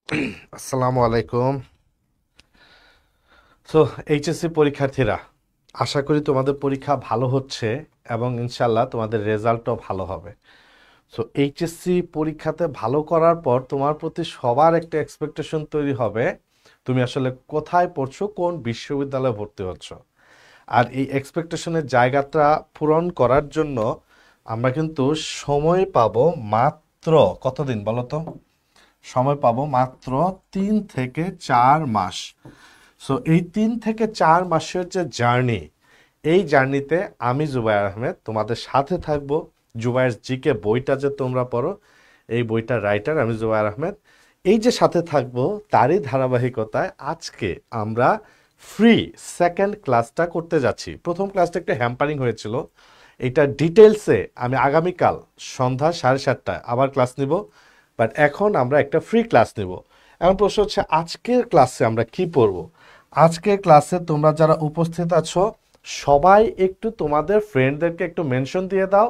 আসসালামু আলাইকুম। So HSC পরীক্ষার্থীরা, আশা করি তোমাদের পরীক্ষা ভালো হচ্ছে এবং ইনশাল্লাহ তোমাদের রেজাল্টও ভালো হবে। সো এইচএসসি পরীক্ষাতে ভালো করার পর তোমার প্রতি সবার একটা এক্সপেকটেশন তৈরি হবে, তুমি আসলে কোথায় পড়ছো, কোন বিশ্ববিদ্যালয়ে ভর্তি হচ্ছ। আর এই এক্সপেকটেশনের জায়গাটা পূরণ করার জন্য আমরা কিন্তু সময় পাবো মাত্র কতদিন বলো তো? সময় পাবো মাত্র 3 থেকে 4 মাস। সো এই 3 থেকে 4 মাসের যে জার্নি, এই জার্নিতে আমি জুবায়ের আহমেদ তোমাদের সাথে থাকবো। জুবায়ের জিকে বইটা যে তোমরা পড়ো, এই বইটার রাইটার আমি জুবায়ের আহমেদ। এই যে সাথে থাকবো, তারই ধারাবাহিকতায় আজকে আমরা ফ্রি সেকেন্ড ক্লাসটা করতে যাচ্ছি। প্রথম ক্লাসটা একটু হ্যাম্পারিং হয়েছিল, এটা ডিটেলসে আমি আগামীকাল সন্ধ্যা 7:30টায় আবার ক্লাস নিব। বাট এখন আমরা একটা ফ্রি ক্লাস নেব। এখন প্রশ্ন হচ্ছে আজকের ক্লাসে আমরা কি পড়ব। আজকের ক্লাসে তোমরা যারা উপস্থিত আছো সবাই একটু তোমাদের ফ্রেন্ডদেরকে একটু মেনশন দিয়ে দাও।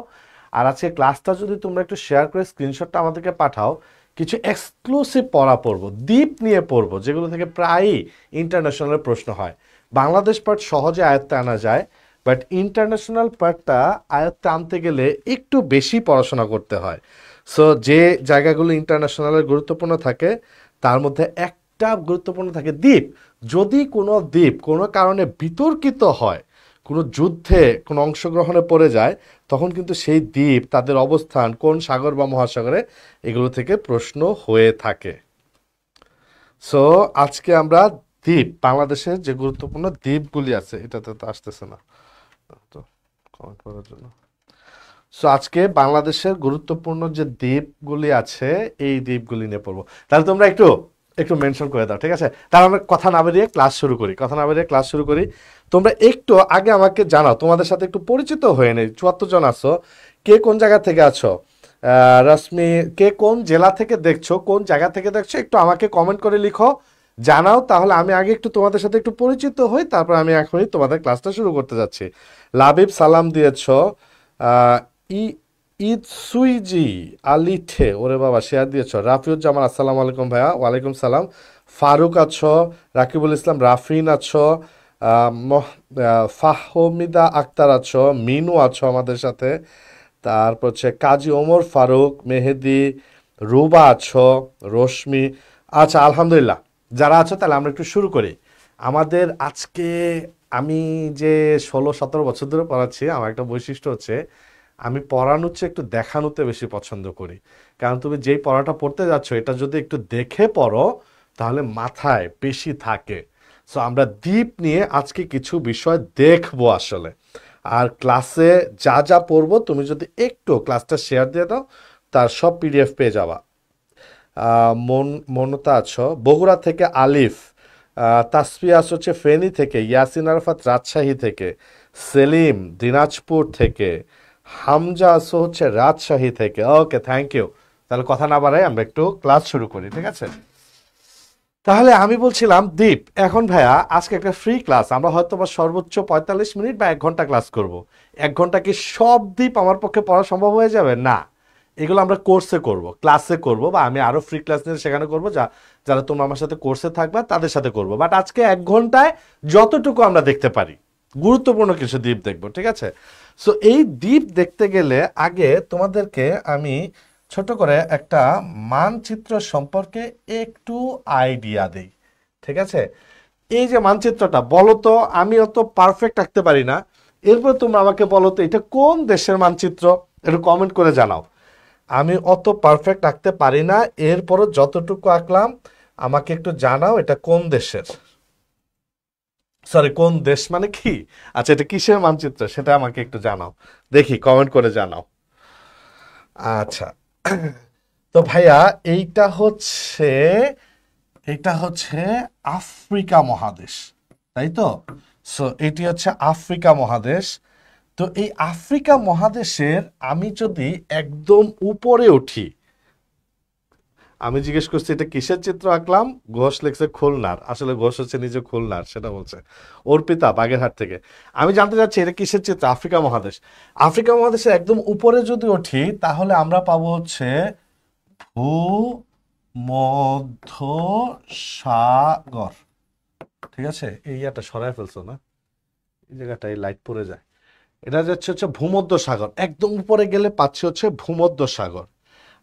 আর আজকে ক্লাসটা যদি তোমরা একটু শেয়ার করে স্ক্রিনশটটা আমাদেরকে পাঠাও। কিছু এক্সক্লুসিভ পড়া পড়বো, দ্বীপ নিয়ে পড়বো, যেগুলো থেকে প্রায়ই ইন্টারন্যাশনাল প্রশ্ন হয়। বাংলাদেশ পার্ট সহজে আয়ত্তে আনা যায়, বাট ইন্টারন্যাশনাল পার্টটা আয়ত্তে আনতে গেলে একটু বেশি পড়াশোনা করতে হয়। সো যে জায়গাগুলো ইন্টারন্যাশনালের গুরুত্বপূর্ণ থাকে, তার মধ্যে একটা গুরুত্বপূর্ণ থাকে দ্বীপ। যদি কোনো দ্বীপ কোনো কারণে বিতর্কিত হয়, কোনো যুদ্ধে কোনো অংশগ্রহণে পড়ে যায়, তখন কিন্তু সেই দ্বীপ তাদের অবস্থান কোন সাগর বা মহাসাগরে, এগুলো থেকে প্রশ্ন হয়ে থাকে। সো আজকে আমরা দ্বীপ, বাংলাদেশের যে গুরুত্বপূর্ণ দ্বীপগুলি আছে, এটাতে তো আসতেছে না তো কমেন্ট করার জন্য। সো আজকে বাংলাদেশের গুরুত্বপূর্ণ যে দ্বীপগুলি আছে, এই দ্বীপগুলি নিয়ে পড়বো। তাহলে তোমরা একটু একটু মেনশন করে দাও, ঠিক আছে? তাহলে আমরা কথা না বেরিয়ে ক্লাস শুরু করি, তোমরা একটু আগে আমাকে জানাও, তোমাদের সাথে একটু পরিচিত হয়ে নেই। 74 জন আছো, কে কোন জায়গা থেকে আছো? রশ্মি, কে কোন জেলা থেকে দেখছো, কোন জায়গা থেকে দেখছো, একটু আমাকে কমেন্ট করে লিখো, জানাও। তাহলে আমি আগে একটু তোমাদের সাথে একটু পরিচিত হই, তারপর আমি এখনই তোমাদের ক্লাসটা শুরু করতে যাচ্ছি। লাবিব সালাম দিয়েছো। আহ, ই ইদসুইজি আলিঠে, ওরে বাবা শেয়ার দিয়েছ। রাফিউজ্জামান, আসসালামু আলাইকুম ভাইয়া। ওয়ালাইকুম সালাম। ফারুক আছো, রাকিবুল ইসলাম, রাফিন আছো, ফাহমিদা আক্তার আছো, মিনু আছো আমাদের সাথে। তারপর হচ্ছে কাজী ওমর ফারুক, মেহেদি, রুবা আছো, রশ্মি। আচ্ছা, আলহামদুলিল্লাহ যারা আছো, তাহলে আমরা একটু শুরু করি আমাদের আজকে। আমি যে 16-17 বছর ধরে পড়াচ্ছি, আমার একটা বৈশিষ্ট্য হচ্ছে আমি পড়ানোর চেয়ে একটু দেখানোতে বেশি পছন্দ করি। কারণ তুমি যেই পড়াটা পড়তে যাচ্ছ, এটা যদি একটু দেখে পড়ো, তাহলে মাথায় বেশি থাকে। সো আমরা দ্বীপ নিয়ে আজকে কিছু বিষয় দেখবো আসলে। আর ক্লাসে যা যা পড়বো, তুমি যদি একটু ক্লাসটা শেয়ার দিয়ে দাও, তার সব পিডিএফ পেয়ে যাবা। মনতা আছো বগুড়া থেকে, আলিফ, তাসফিয়াস হচ্ছে ফেনী থেকে, ইয়াসিন আরাফাত রাজশাহী থেকে, সেলিম দিনাজপুর থেকে, হামজা আসো হচ্ছে রাজশাহী থেকে। ওকে, থ্যাংক ইউ। তাহলে কথা না বাড়াই আমরা একটু ক্লাস শুরু করি, ঠিক আছে? তাহলে আমি বলছিলাম দীপ, এখন ভাইয়া আজকে একটা ফ্রি ক্লাস, আমরা হয়তো বা সর্বোচ্চ 45 মিনিট বা 1 ঘন্টা ক্লাস করব। 1 ঘন্টা কি সব দ্বীপ আমার পক্ষে পড়া সম্ভব হয়ে যাবে? না, এগুলো আমরা কোর্সে করব, ক্লাসে করব, বা আমি আরো ফ্রি ক্লাস নিয়ে সেখানে করব। যারা তোমরা আমার সাথে কোর্সে থাকবা তাদের সাথে করব। বাট আজকে 1 ঘন্টায় যতটুকু আমরা দেখতে পারি, গুরুত্বপূর্ণ কিছু দ্বীপ দেখবো, ঠিক আছে? সো এই দ্বীপ দেখতে গেলে আগে তোমাদেরকে আমি ছোট করে একটা মানচিত্র সম্পর্কে একটু আইডিয়া দেই, ঠিক আছে? এই যে মানচিত্রটা, বলো তো, আমি অত পারফেক্ট আঁকতে পারি না, এরপর তোমরা আমাকে বলো তো এটা কোন দেশের মানচিত্র, একটু কমেন্ট করে জানাও। আমি অত পারফেক্ট আঁকতে পারি না, এরপরও যতটুকু আঁকলাম আমাকে একটু জানাও এটা কোন দেশের। সরি, কোন দেশ মানে কি? আচ্ছা, এটা কিসের মানচিত্র সেটা আমাকে একটু জানাও, দেখি কমেন্ট করে জানাও। আচ্ছা, তো ভাইয়া এইটা হচ্ছে আফ্রিকা মহাদেশ, তাই তো? সো এটি হচ্ছে আফ্রিকা মহাদেশ। তো এই আফ্রিকা মহাদেশের আমি যদি একদম উপরে উঠি, আমি জিজ্ঞেস করছি এটা কিসের চিত্র আঁকলাম, ঘোষ লিখছে খুলনার, আসলে ঘোষ হচ্ছে নিজে খুলনার, সেটা বলছে অর্পিতা বাগেরহাট থেকে। আমি জানতে চাচ্ছি এটা কিসের চিত্র, আফ্রিকা মহাদেশ। আফ্রিকা মহাদেশের একদম উপরে যদি উঠি, তাহলে আমরা পাবো হচ্ছে ভূ মধ্যসাগর। ঠিক আছে, এই ইয়াটা সরাই ফেলছো না, এই জায়গাটায় লাইট পড়ে যায়। এটা হচ্ছে ভূমধ্য সাগর, একদম উপরে গেলে পাচ্ছি হচ্ছে ভূমধ্য সাগর।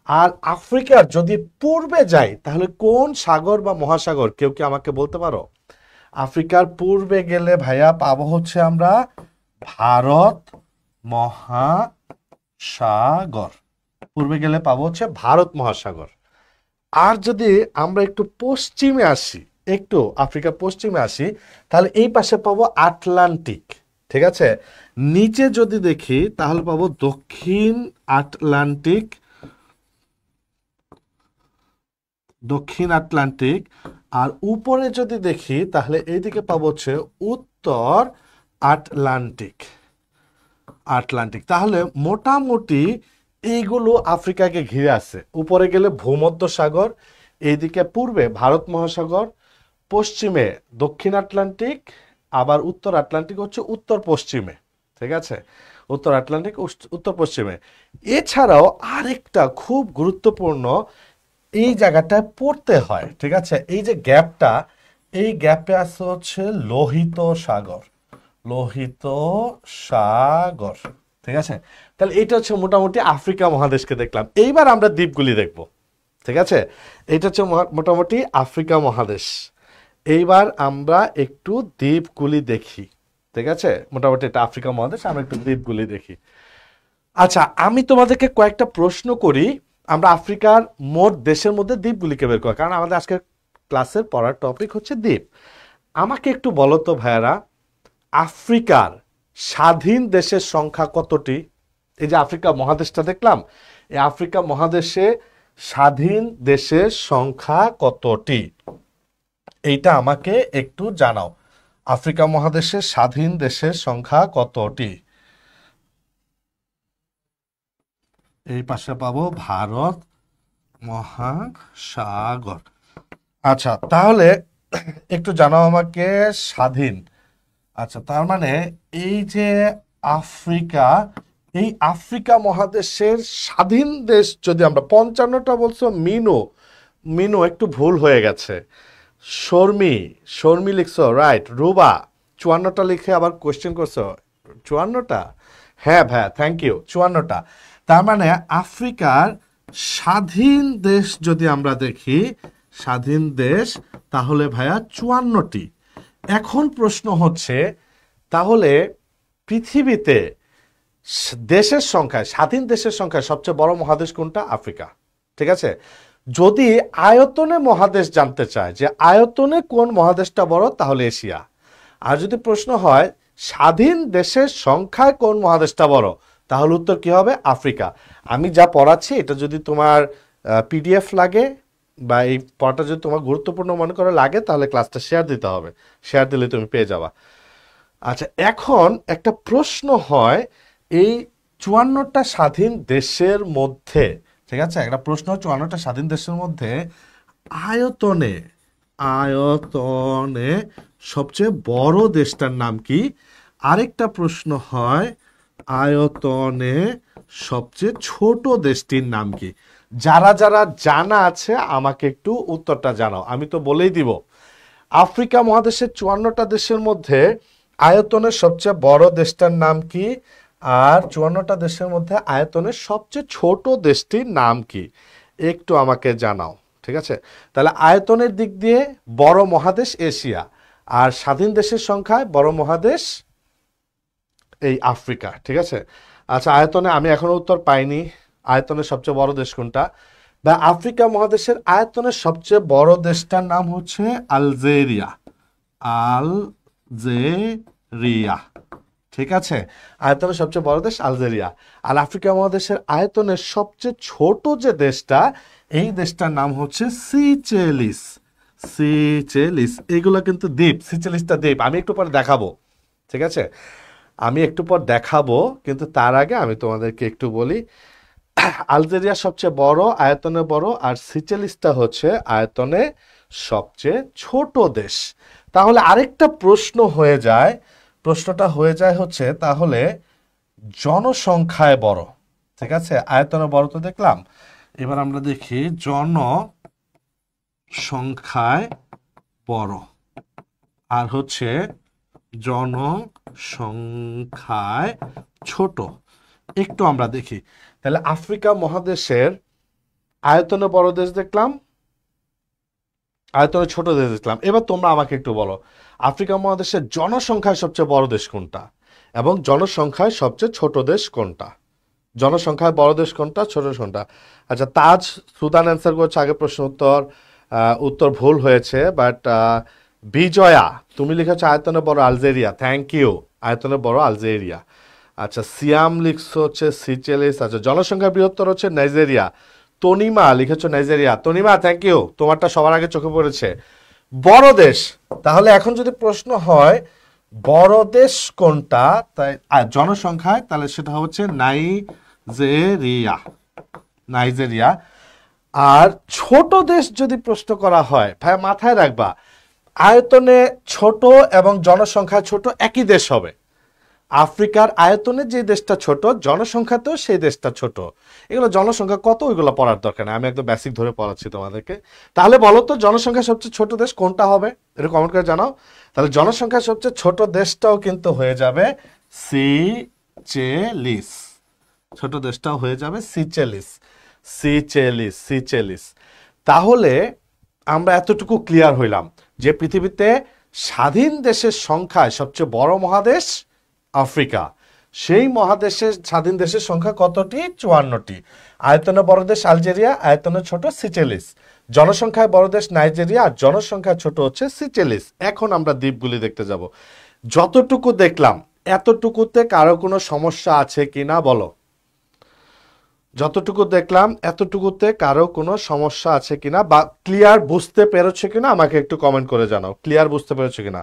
আর আফ্রিকার যদি পূর্বে যাই তাহলে কোন সাগর বা মহাসাগর, কেউ কি আমাকে বলতে পারো? আফ্রিকার পূর্বে গেলে ভাইয়া পাবো হচ্ছে আমরা ভারত মহাসাগর। পূর্বে গেলে পাবো হচ্ছে ভারত মহাসাগর। আর যদি আমরা একটু পশ্চিমে আসি, একটু আফ্রিকার পশ্চিমে আসি, তাহলে এই পাশে পাবো আটলান্টিক। ঠিক আছে, নিচে যদি দেখি তাহলে পাবো দক্ষিণ আটলান্টিক, দক্ষিণ আটলান্টিক। আর উপরে যদি দেখি তাহলে এইদিকে পাবো হচ্ছে উত্তর আটলান্টিক, আটলান্টিক। তাহলে মোটামুটি এইগুলো আফ্রিকাকে ঘিরে আছে। উপরে গেলে ভূমধ্য সাগর, এইদিকে পূর্বে ভারত মহাসাগর, পশ্চিমে দক্ষিণ আটলান্টিক, আবার উত্তর আটলান্টিক হচ্ছে উত্তর পশ্চিমে। ঠিক আছে, উত্তর আটলান্টিক উত্তর পশ্চিমে। এছাড়াও আরেকটা খুব গুরুত্বপূর্ণ এই জায়গাটায় পড়তে হয়। ঠিক আছে, এই যে গ্যাপটা, এই গ্যাপে আছে হচ্ছে লোহিত সাগর, লোহিত সাগর। ঠিক আছে, তাহলে এটা হচ্ছে মোটামুটি আফ্রিকা মহাদেশকে দেখলাম। এইবার আমরা দ্বীপগুলি দেখব। ঠিক আছে, এটা হচ্ছে মোটামুটি আফ্রিকা মহাদেশ। এইবার আমরা একটু দ্বীপগুলি দেখি। ঠিক আছে, মোটামুটি এটা আফ্রিকা মহাদেশ, আমরা একটু দ্বীপগুলি দেখি। আচ্ছা, আমি তোমাদেরকে কয়েকটা প্রশ্ন করি। আমরা আফ্রিকার মোট দেশের মধ্যে দ্বীপগুলিকে বের করি, কারণ আমাদের আজকের ক্লাসের পড়ার টপিক হচ্ছে দ্বীপ। আমাকে একটু বলো তো ভাইয়ারা, আফ্রিকার স্বাধীন দেশের সংখ্যা কতটি? এই যে আফ্রিকা মহাদেশটা দেখলাম, এই আফ্রিকা মহাদেশে স্বাধীন দেশের সংখ্যা কতটি? এইটা আমাকে একটু জানাও। আফ্রিকা মহাদেশে স্বাধীন দেশের সংখ্যা কতটি? এই পাশে পাবো ভারত মহাসাগর। আচ্ছা, তাহলে একটু জানাও আমাকে স্বাধীন। আচ্ছা, তার মানে এই যে আফ্রিকা, এই আফ্রিকা মহাদেশের স্বাধীন দেশ যদি আমরা 55টা বলছো, মিনু মিনু একটু ভুল হয়ে গেছে। শর্মি, শর্মি লিখছো রাইট। রুবা 54টা লিখে আবার কোয়েশ্চেন করছো। 54টা? হ্যাঁ ভাইয়া, থ্যাংক ইউ, 54টা। তার মানে আফ্রিকার স্বাধীন দেশ যদি আমরা দেখি, স্বাধীন দেশ, তাহলে ভাইয়া 54টি। এখন প্রশ্ন হচ্ছে, তাহলে পৃথিবীতে দেশের সংখ্যায়, স্বাধীন দেশের সংখ্যায় সবচেয়ে বড় মহাদেশ কোনটা? আফ্রিকা। ঠিক আছে, যদি আয়তনে মহাদেশ জানতে চায় যে আয়তনে কোন মহাদেশটা বড়, তাহলে এশিয়া। আর যদি প্রশ্ন হয় স্বাধীন দেশের সংখ্যায় কোন মহাদেশটা বড়, তাহলে উত্তর কি হবে? আফ্রিকা। আমি যা পড়াচ্ছি এটা যদি তোমার পিডিএফ লাগে বা এই পড়াটা যদি তোমার গুরুত্বপূর্ণ মনে করে লাগে, তাহলে ক্লাসটা শেয়ার দিতে হবে, শেয়ার দিলে তুমি পেয়ে যাবা। আচ্ছা, এখন একটা প্রশ্ন হয়, এই 54টা স্বাধীন দেশের মধ্যে, ঠিক আছে, একটা প্রশ্ন, 54টা স্বাধীন দেশের মধ্যে আয়তনে, আয়তনে সবচেয়ে বড় দেশটার নাম কি? আরেকটা প্রশ্ন হয়, আয়তনে সবচেয়ে ছোট দেশটির নাম কি? যারা যারা জানা আছে আমাকে একটু উত্তরটা জানাও। আমি তো বলেই দিব, আফ্রিকা মহাদেশের 54টা দেশের মধ্যে আয়তনের সবচেয়ে বড় দেশটার নাম কি, আর 54টা দেশের মধ্যে আয়তনের সবচেয়ে ছোট দেশটির নাম কি, একটু আমাকে জানাও। ঠিক আছে, তাহলে আয়তনের দিক দিয়ে বড় মহাদেশ এশিয়া, আর স্বাধীন দেশের সংখ্যায় বড় মহাদেশ এই আফ্রিকা। ঠিক আছে, আচ্ছা, আয়তনে আমি এখনো উত্তর পাইনি। আয়তনের সবচেয়ে বড় দেশ কোনটা? বা আফ্রিকা মহাদেশের আয়তনের সবচেয়ে বড় দেশটার নাম হচ্ছে আলজেরিয়া, আলজেরিয়া। ঠিক আছে, আয়তনের সবচেয়ে বড় দেশ আলজেরিয়া। আর আফ্রিকা মহাদেশের আয়তনের সবচেয়ে ছোট যে দেশটা, এই দেশটার নাম হচ্ছে সিচেলিস, সিচেলিস। এগুলো কিন্তু দ্বীপ, সিচেলিসটা দ্বীপ। আমি একটু পরে দেখাবো। ঠিক আছে, আমি একটু পর দেখাবো, কিন্তু তার আগে আমি তোমাদেরকে একটু বলি, আলজেরিয়া সবচেয়ে বড়, আয়তনে বড়, আর সিচেলিসটা হচ্ছে আয়তনে সবচেয়ে ছোট দেশ। তাহলে আরেকটা প্রশ্ন হয়ে যায়, প্রশ্নটা হয়ে যায় হচ্ছে, তাহলে জনসংখ্যায় বড়, ঠিক আছে, আয়তনে বড় তো দেখলাম, এবার আমরা দেখি সংখ্যায় বড় আর হচ্ছে জনসংখ্যায় ছোট। একটু আমরা দেখি তাহলে আফ্রিকা মহাদেশের আয়তনে বড় দেশ দেখলাম, আয়তনে ছোট দেশ দেখলাম। এবার তোমরা আমাকে একটু বলো আফ্রিকা মহাদেশের জনসংখ্যায় সবচেয়ে বড় দেশ কোনটা এবং জনসংখ্যায় সবচেয়ে ছোট দেশ কোনটা? জনসংখ্যায় বড় দেশ কোনটা, ছোট কোনটা? আচ্ছা, তাজ সুদান অ্যান্সার করছে, আগে প্রশ্ন উত্তর উত্তর ভুল হয়েছে, বাট বিজয়া তুমি লিখেছো আয়তনে বড় আলজেরিয়া, থ্যাংক ইউ, আয়তনে বড় আলজেরিয়া। আচ্ছা, সিয়াম লিখছো হচ্ছে সিচেলিস। আচ্ছা, জনসংখ্যা বৃহত্তর হচ্ছে নাইজেরিয়া, তনিমা লিখেছো নাইজেরিয়া, তনিমা থ্যাংক ইউ, তোমারটা সবার আগে চোখে পড়েছে। বড় দেশ, তাহলে এখন যদি প্রশ্ন হয় বড় দেশ কোনটা তাই জনসংখ্যায়, তাহলে সেটা হচ্ছে নাইজেরিয়া, নাইজেরিয়া। আর ছোট দেশ যদি প্রশ্ন করা হয় ভাই মাথায় রাখবা আয়তনে ছোট এবং জনসংখ্যা ছোট একই দেশ হবে। আফ্রিকার আয়তনে যে দেশটা ছোট জনসংখ্যাতেও সেই দেশটা ছোট। এগুলো জনসংখ্যা কত ওইগুলো পড়ার দরকার নেই, আমি একদম বেসিক ধরে পড়াচ্ছি তোমাদেরকে। তাহলে বলো তো জনসংখ্যা সবচেয়ে ছোট দেশ কোনটা হবে, এটা কমেন্ট করে জানাও। তাহলে জনসংখ্যা সবচেয়ে ছোট দেশটাও কিন্তু হয়ে যাবে সিচেলিস, ছোট দেশটাও হয়ে যাবে সিচেলিস, সিচেলিস, সিচেলিস। তাহলে আমরা এতটুকু ক্লিয়ার হইলাম যে পৃথিবীতে স্বাধীন দেশের সংখ্যায় সবচেয়ে বড় মহাদেশ আফ্রিকা। সেই মহাদেশের স্বাধীন দেশের সংখ্যা কতটি? 54টি। আয়তনে বড় দেশ আলজেরিয়া, আয়তনে ছোট সিচেলিস। জনসংখ্যায় বড় দেশ নাইজেরিয়া, আর জনসংখ্যায় ছোট হচ্ছে সিচেলিস। এখন আমরা দ্বীপগুলি দেখতে যাব। যতটুকু দেখলাম এতটুকুতে কারো কোনো সমস্যা আছে কিনা বলো? যতটুকু দেখলাম এতটুকুতে কারো কোনো সমস্যা আছে কিনা বা ক্লিয়ার বুঝতে পেরেছে কিনা আমাকে একটু কমেন্ট করে জানাও, ক্লিয়ার বুঝতে পেরেছে কিনা।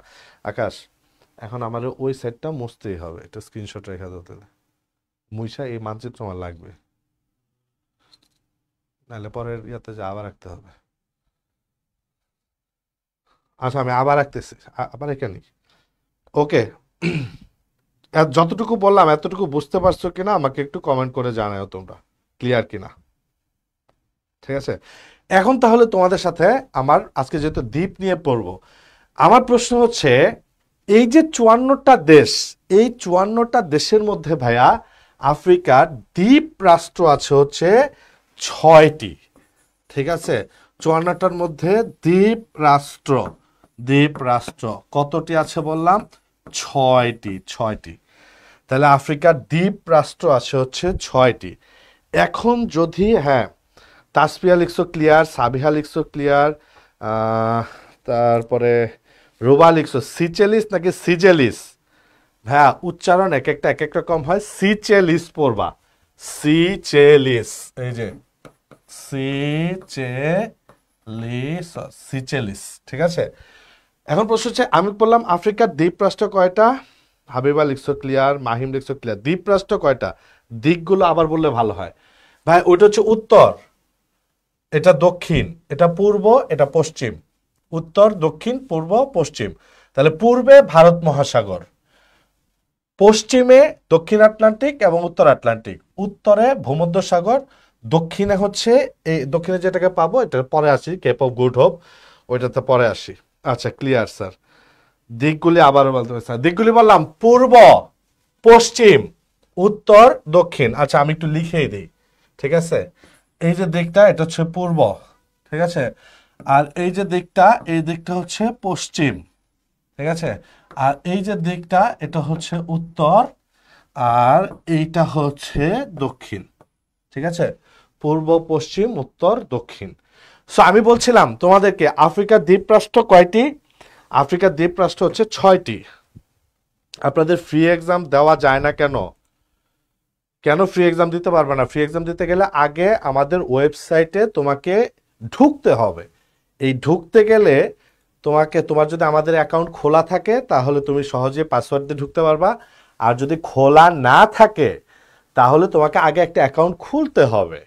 আকাশ, এখন আমার ওই সেটটা মুছতেই হবে, এটা স্ক্রিনশট রেখে দিতে, মুইসা এই মানচিত্র আমার লাগবে, নাহলে পরের ইয়াতে যা আবার রাখতে হবে। আচ্ছা, আমি আবার রাখতেছি, আবার এখানে। ওকে, যতটুকু বললাম এতটুকু বুঝতে পারছো কিনা আমাকে একটু কমেন্ট করে জানাও তোমরা, ক্লিয়ার কিনা। ঠিক আছে, এখন তাহলে তোমাদের সাথে আমার আজকে যেহেতু দ্বীপ নিয়ে পড়বো, আমার প্রশ্ন হচ্ছে এই যে 54টা দেশ, এই 54টা দেশের মধ্যে ভাইয়া আফ্রিকার দ্বীপ রাষ্ট্র আছে হচ্ছে 6টি। ঠিক আছে, 54টার মধ্যে দ্বীপ রাষ্ট্র, দ্বীপ রাষ্ট্র কতটি আছে বললাম? 6টি, 6টি। তাহলে আফ্রিকার দ্বীপ রাষ্ট্র আছে হচ্ছে 6টি। এখন যদি হ্যাঁ তাসপিয়া লিখছো ক্লিয়ার, সাবিহা লিখছো ক্লিয়ার, তারপরে রোবা লিখছো সিচেলিস নাকি সিজেলিস? হ্যাঁ, উচ্চারণ এক একটা এক এক রকম হয়, সিচেলিস পড়বা, সিচেলিস, এই যে সিচেলিস, সিচেলিস। ঠিক আছে, এখন প্রশ্ন হচ্ছে আমি বললাম আফ্রিকার দ্বীপ রাষ্ট্র কয়টা? হাবিবা লিখছো ক্লিয়ার, মাহিম লিখছো ক্লিয়ার। দ্বীপ রাষ্ট্র কয়টা? দিকগুলো আবার বললে ভালো হয় ভাই। ওইটা হচ্ছে উত্তর, এটা দক্ষিণ, এটা পূর্ব, এটা পশ্চিম। উত্তর, দক্ষিণ, পূর্ব, পশ্চিম। তাহলে পূর্বে ভারত মহাসাগর, পশ্চিমে দক্ষিণ আটলান্টিক এবং উত্তর আটলান্টিক, উত্তরে ভূমধ্যসাগর, দক্ষিণে হচ্ছে এই দক্ষিণে যেটাকে পাবো এটা পরে আসি, কেপ অফ গুড হোপ, ওইটাতে পরে আসি। আচ্ছা, ক্লিয়ার স্যার। দিকগুলি আবার বলতে হবে স্যার, দিকগুলি বললাম পূর্ব, পশ্চিম, উত্তর, দক্ষিণ। আচ্ছা, আমি একটু লিখেই দিই। ঠিক আছে, এই যে দিকটা এটা হচ্ছে পূর্ব, ঠিক আছে, আর এই যে দিকটা, এই দিকটা হচ্ছে পশ্চিম। ঠিক আছে, আর এই যে দিকটা এটা হচ্ছে উত্তর, আর এইটা হচ্ছে দক্ষিণ। ঠিক আছে, পূর্ব, পশ্চিম, উত্তর, দক্ষিণ। সো আমি বলছিলাম তোমাদেরকে আফ্রিকার দ্বীপরাষ্ট্র কয়টি? আফ্রিকার দ্বীপরাষ্ট্র হচ্ছে 6টি। আপনাদের ফ্রি এক্সাম দেওয়া যায় না কেন? কেন ফ্রি এক্সাম দিতে পারবে না? ফ্রি এক্সাম দিতে গেলে আগে আমাদের ওয়েবসাইটে তোমাকে ঢুকতে হবে। এই ঢুকতে গেলে তোমার যদি আমাদের অ্যাকাউন্ট খোলা থাকে তাহলে তুমি সহজে পাসওয়ার্ড দিয়ে ঢুকতে পারবা, আর যদি খোলা না থাকে তাহলে তোমাকে আগে একটা অ্যাকাউন্ট খুলতে হবে,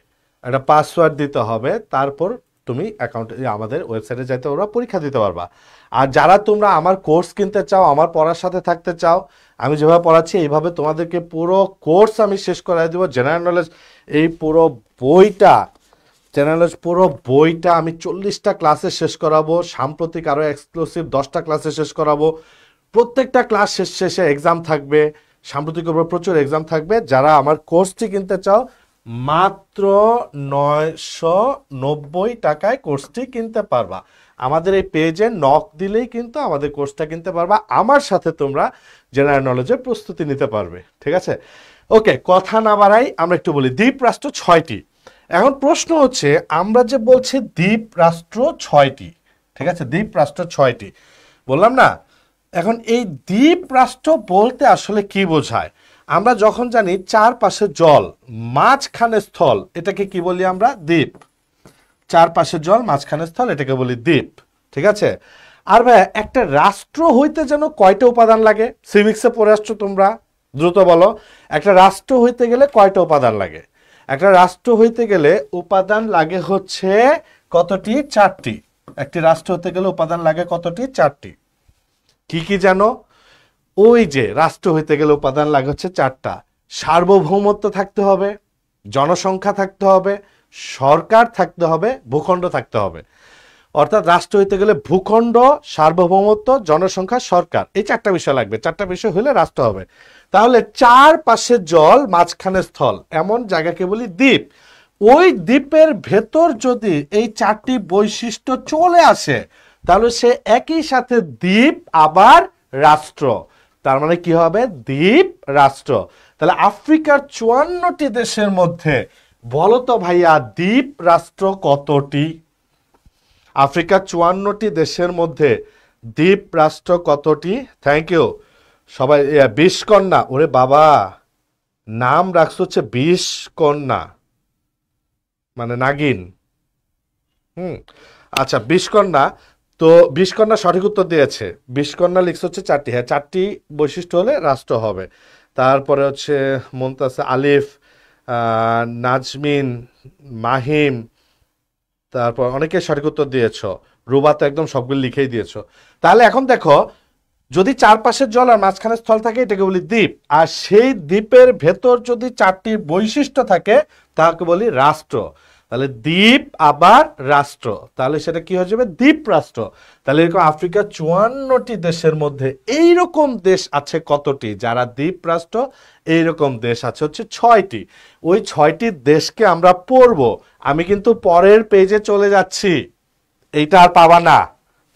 একটা পাসওয়ার্ড দিতে হবে, তারপর তুমি অ্যাকাউন্টে আমাদের ওয়েবসাইটে যাইতে পারবা, পরীক্ষা দিতে পারবা। আর যারা তোমরা আমার কোর্স কিনতে চাও, আমার পড়ার সাথে থাকতে চাও, আমি যেভাবে পড়াচ্ছি এইভাবে তোমাদেরকে পুরো কোর্স আমি শেষ করাই দেবো, জেনারেল নলেজ এই পুরো বইটা জেনারেল নলেজ পুরো বইটা আমি 40টা ক্লাসে শেষ করাবো, সাম্প্রতিক আরো এক্সক্লুসিভ 10টা ক্লাসে শেষ করাবো। প্রত্যেকটা ক্লাস শেষে এক্সাম থাকবে, সাম্প্রতিক উপর প্রচুর এক্সাম থাকবে। যারা আমার কোর্সটি কিনতে চাও মাত্র 990 টাকায় কোর্সটি কিনতে পারবা। আমাদের এই পেজে নক দিলেই কিন্তু আমাদের কোর্সটা কিনতে পারবা। আমার সাথে তোমরা জেনারেল নলেজের প্রস্তুতি নিতে পারবে। ঠিক আছে, ওকে, কথা না বাড়াই আমরা একটু বলি। দ্বীপ রাষ্ট্র 6টি। এখন প্রশ্ন হচ্ছে আমরা যে বলছি দ্বীপ রাষ্ট্র 6টি, ঠিক আছে, দ্বীপ রাষ্ট্র 6টি বললাম না। এখন এই দ্বীপ রাষ্ট্র বলতে আসলে কি বোঝায়? আমরা যখন জানি চারপাশে জল মাঝখানে স্থল, এটাকে কি বলি আমরা? দ্বীপ। চারপাশে জল মাঝখানে স্থল, এটাকে বলি দ্বীপ। ঠিক আছে। আর ভাই একটা রাষ্ট্র হইতে যেন কয়টা উপাদান লাগে? সিভিক্সে পড়ে আসছো তোমরা, দ্রুত বলো। একটা রাষ্ট্র হইতে গেলে কয়টা উপাদান লাগে? একটা রাষ্ট্র হইতে গেলে উপাদান লাগে হচ্ছে কতটি? 4টি। একটি রাষ্ট্র হতে গেলে উপাদান লাগে কতটি? 4টি। কি কি জানো? ওই যে রাষ্ট্র হইতে গেলে উপাদান লাগে হচ্ছে 4টা। সার্বভৌমত্ব থাকতে হবে, জনসংখ্যা থাকতে হবে, সরকার থাকতে হবে, ভূখণ্ড থাকতে হবে। অর্থাৎ রাষ্ট্র হইতে গেলে ভূখণ্ড, সার্বভৌমত্ব, জনসংখ্যা, সরকার, এই 4টা বিষয় লাগবে। 4টা বিষয় হলে রাষ্ট্র হবে। তাহলে চারপাশে জল মাঝখানে স্থল এমন জায়গাকে বলি দ্বীপ। ওই দ্বীপের ভেতর যদি এই 4টি বৈশিষ্ট্য চলে আসে তাহলে সে একই সাথে দ্বীপ আবার রাষ্ট্র। তার মানে কি হবে? দ্বীপ রাষ্ট্র। তাহলে আফ্রিকার 54টি দেশের মধ্যে বলো তো ভাইয়া দ্বীপ রাষ্ট্র কতটি? আফ্রিকার 54টি দেশের মধ্যে দ্বীপ রাষ্ট্র কতটি? থ্যাংক ইউ সবাই। 20 কন্যা, ওরে বাবা, নাম রাখছো হচ্ছে 20 কন্যা, মানে নাগিন। আচ্ছা, 20 কন্যা। তো 20 কন্যা সঠিক উত্তর দিয়েছে। 20 কন্যা লিখছে হচ্ছে 4টি। হ্যাঁ, 4টি বৈশিষ্ট্য হলে রাষ্ট্র হবে। তারপরে হচ্ছে মুমতাজ, আলিফ, নাজমিন, মাহিম, তারপর অনেকে সঠিক উত্তর দিয়েছ। রুবা তো একদম সবগুলো লিখেই দিয়েছো। তাহলে এখন দেখো, যদি চারপাশের জল আর মাঝখানে স্থল থাকে এটাকে বলি দ্বীপ। আর সেই দ্বীপের ভেতর যদি 4টি বৈশিষ্ট্য থাকে তাকে বলি রাষ্ট্র। তাহলে দ্বীপ আবার রাষ্ট্র, তাহলে সেটা কি হয়ে যাবে? দ্বীপ রাষ্ট্র। তাহলে এরকম আফ্রিকার 54টি দেশের মধ্যে এইরকম দেশ আছে কতটি যারা দ্বীপ রাষ্ট্র? এইরকম দেশ আছে হচ্ছে 6টি। ওই 6টি দেশকে আমরা পড়বো। আমি কিন্তু পরের পেজে চলে যাচ্ছি, এইটা আর পাবা না।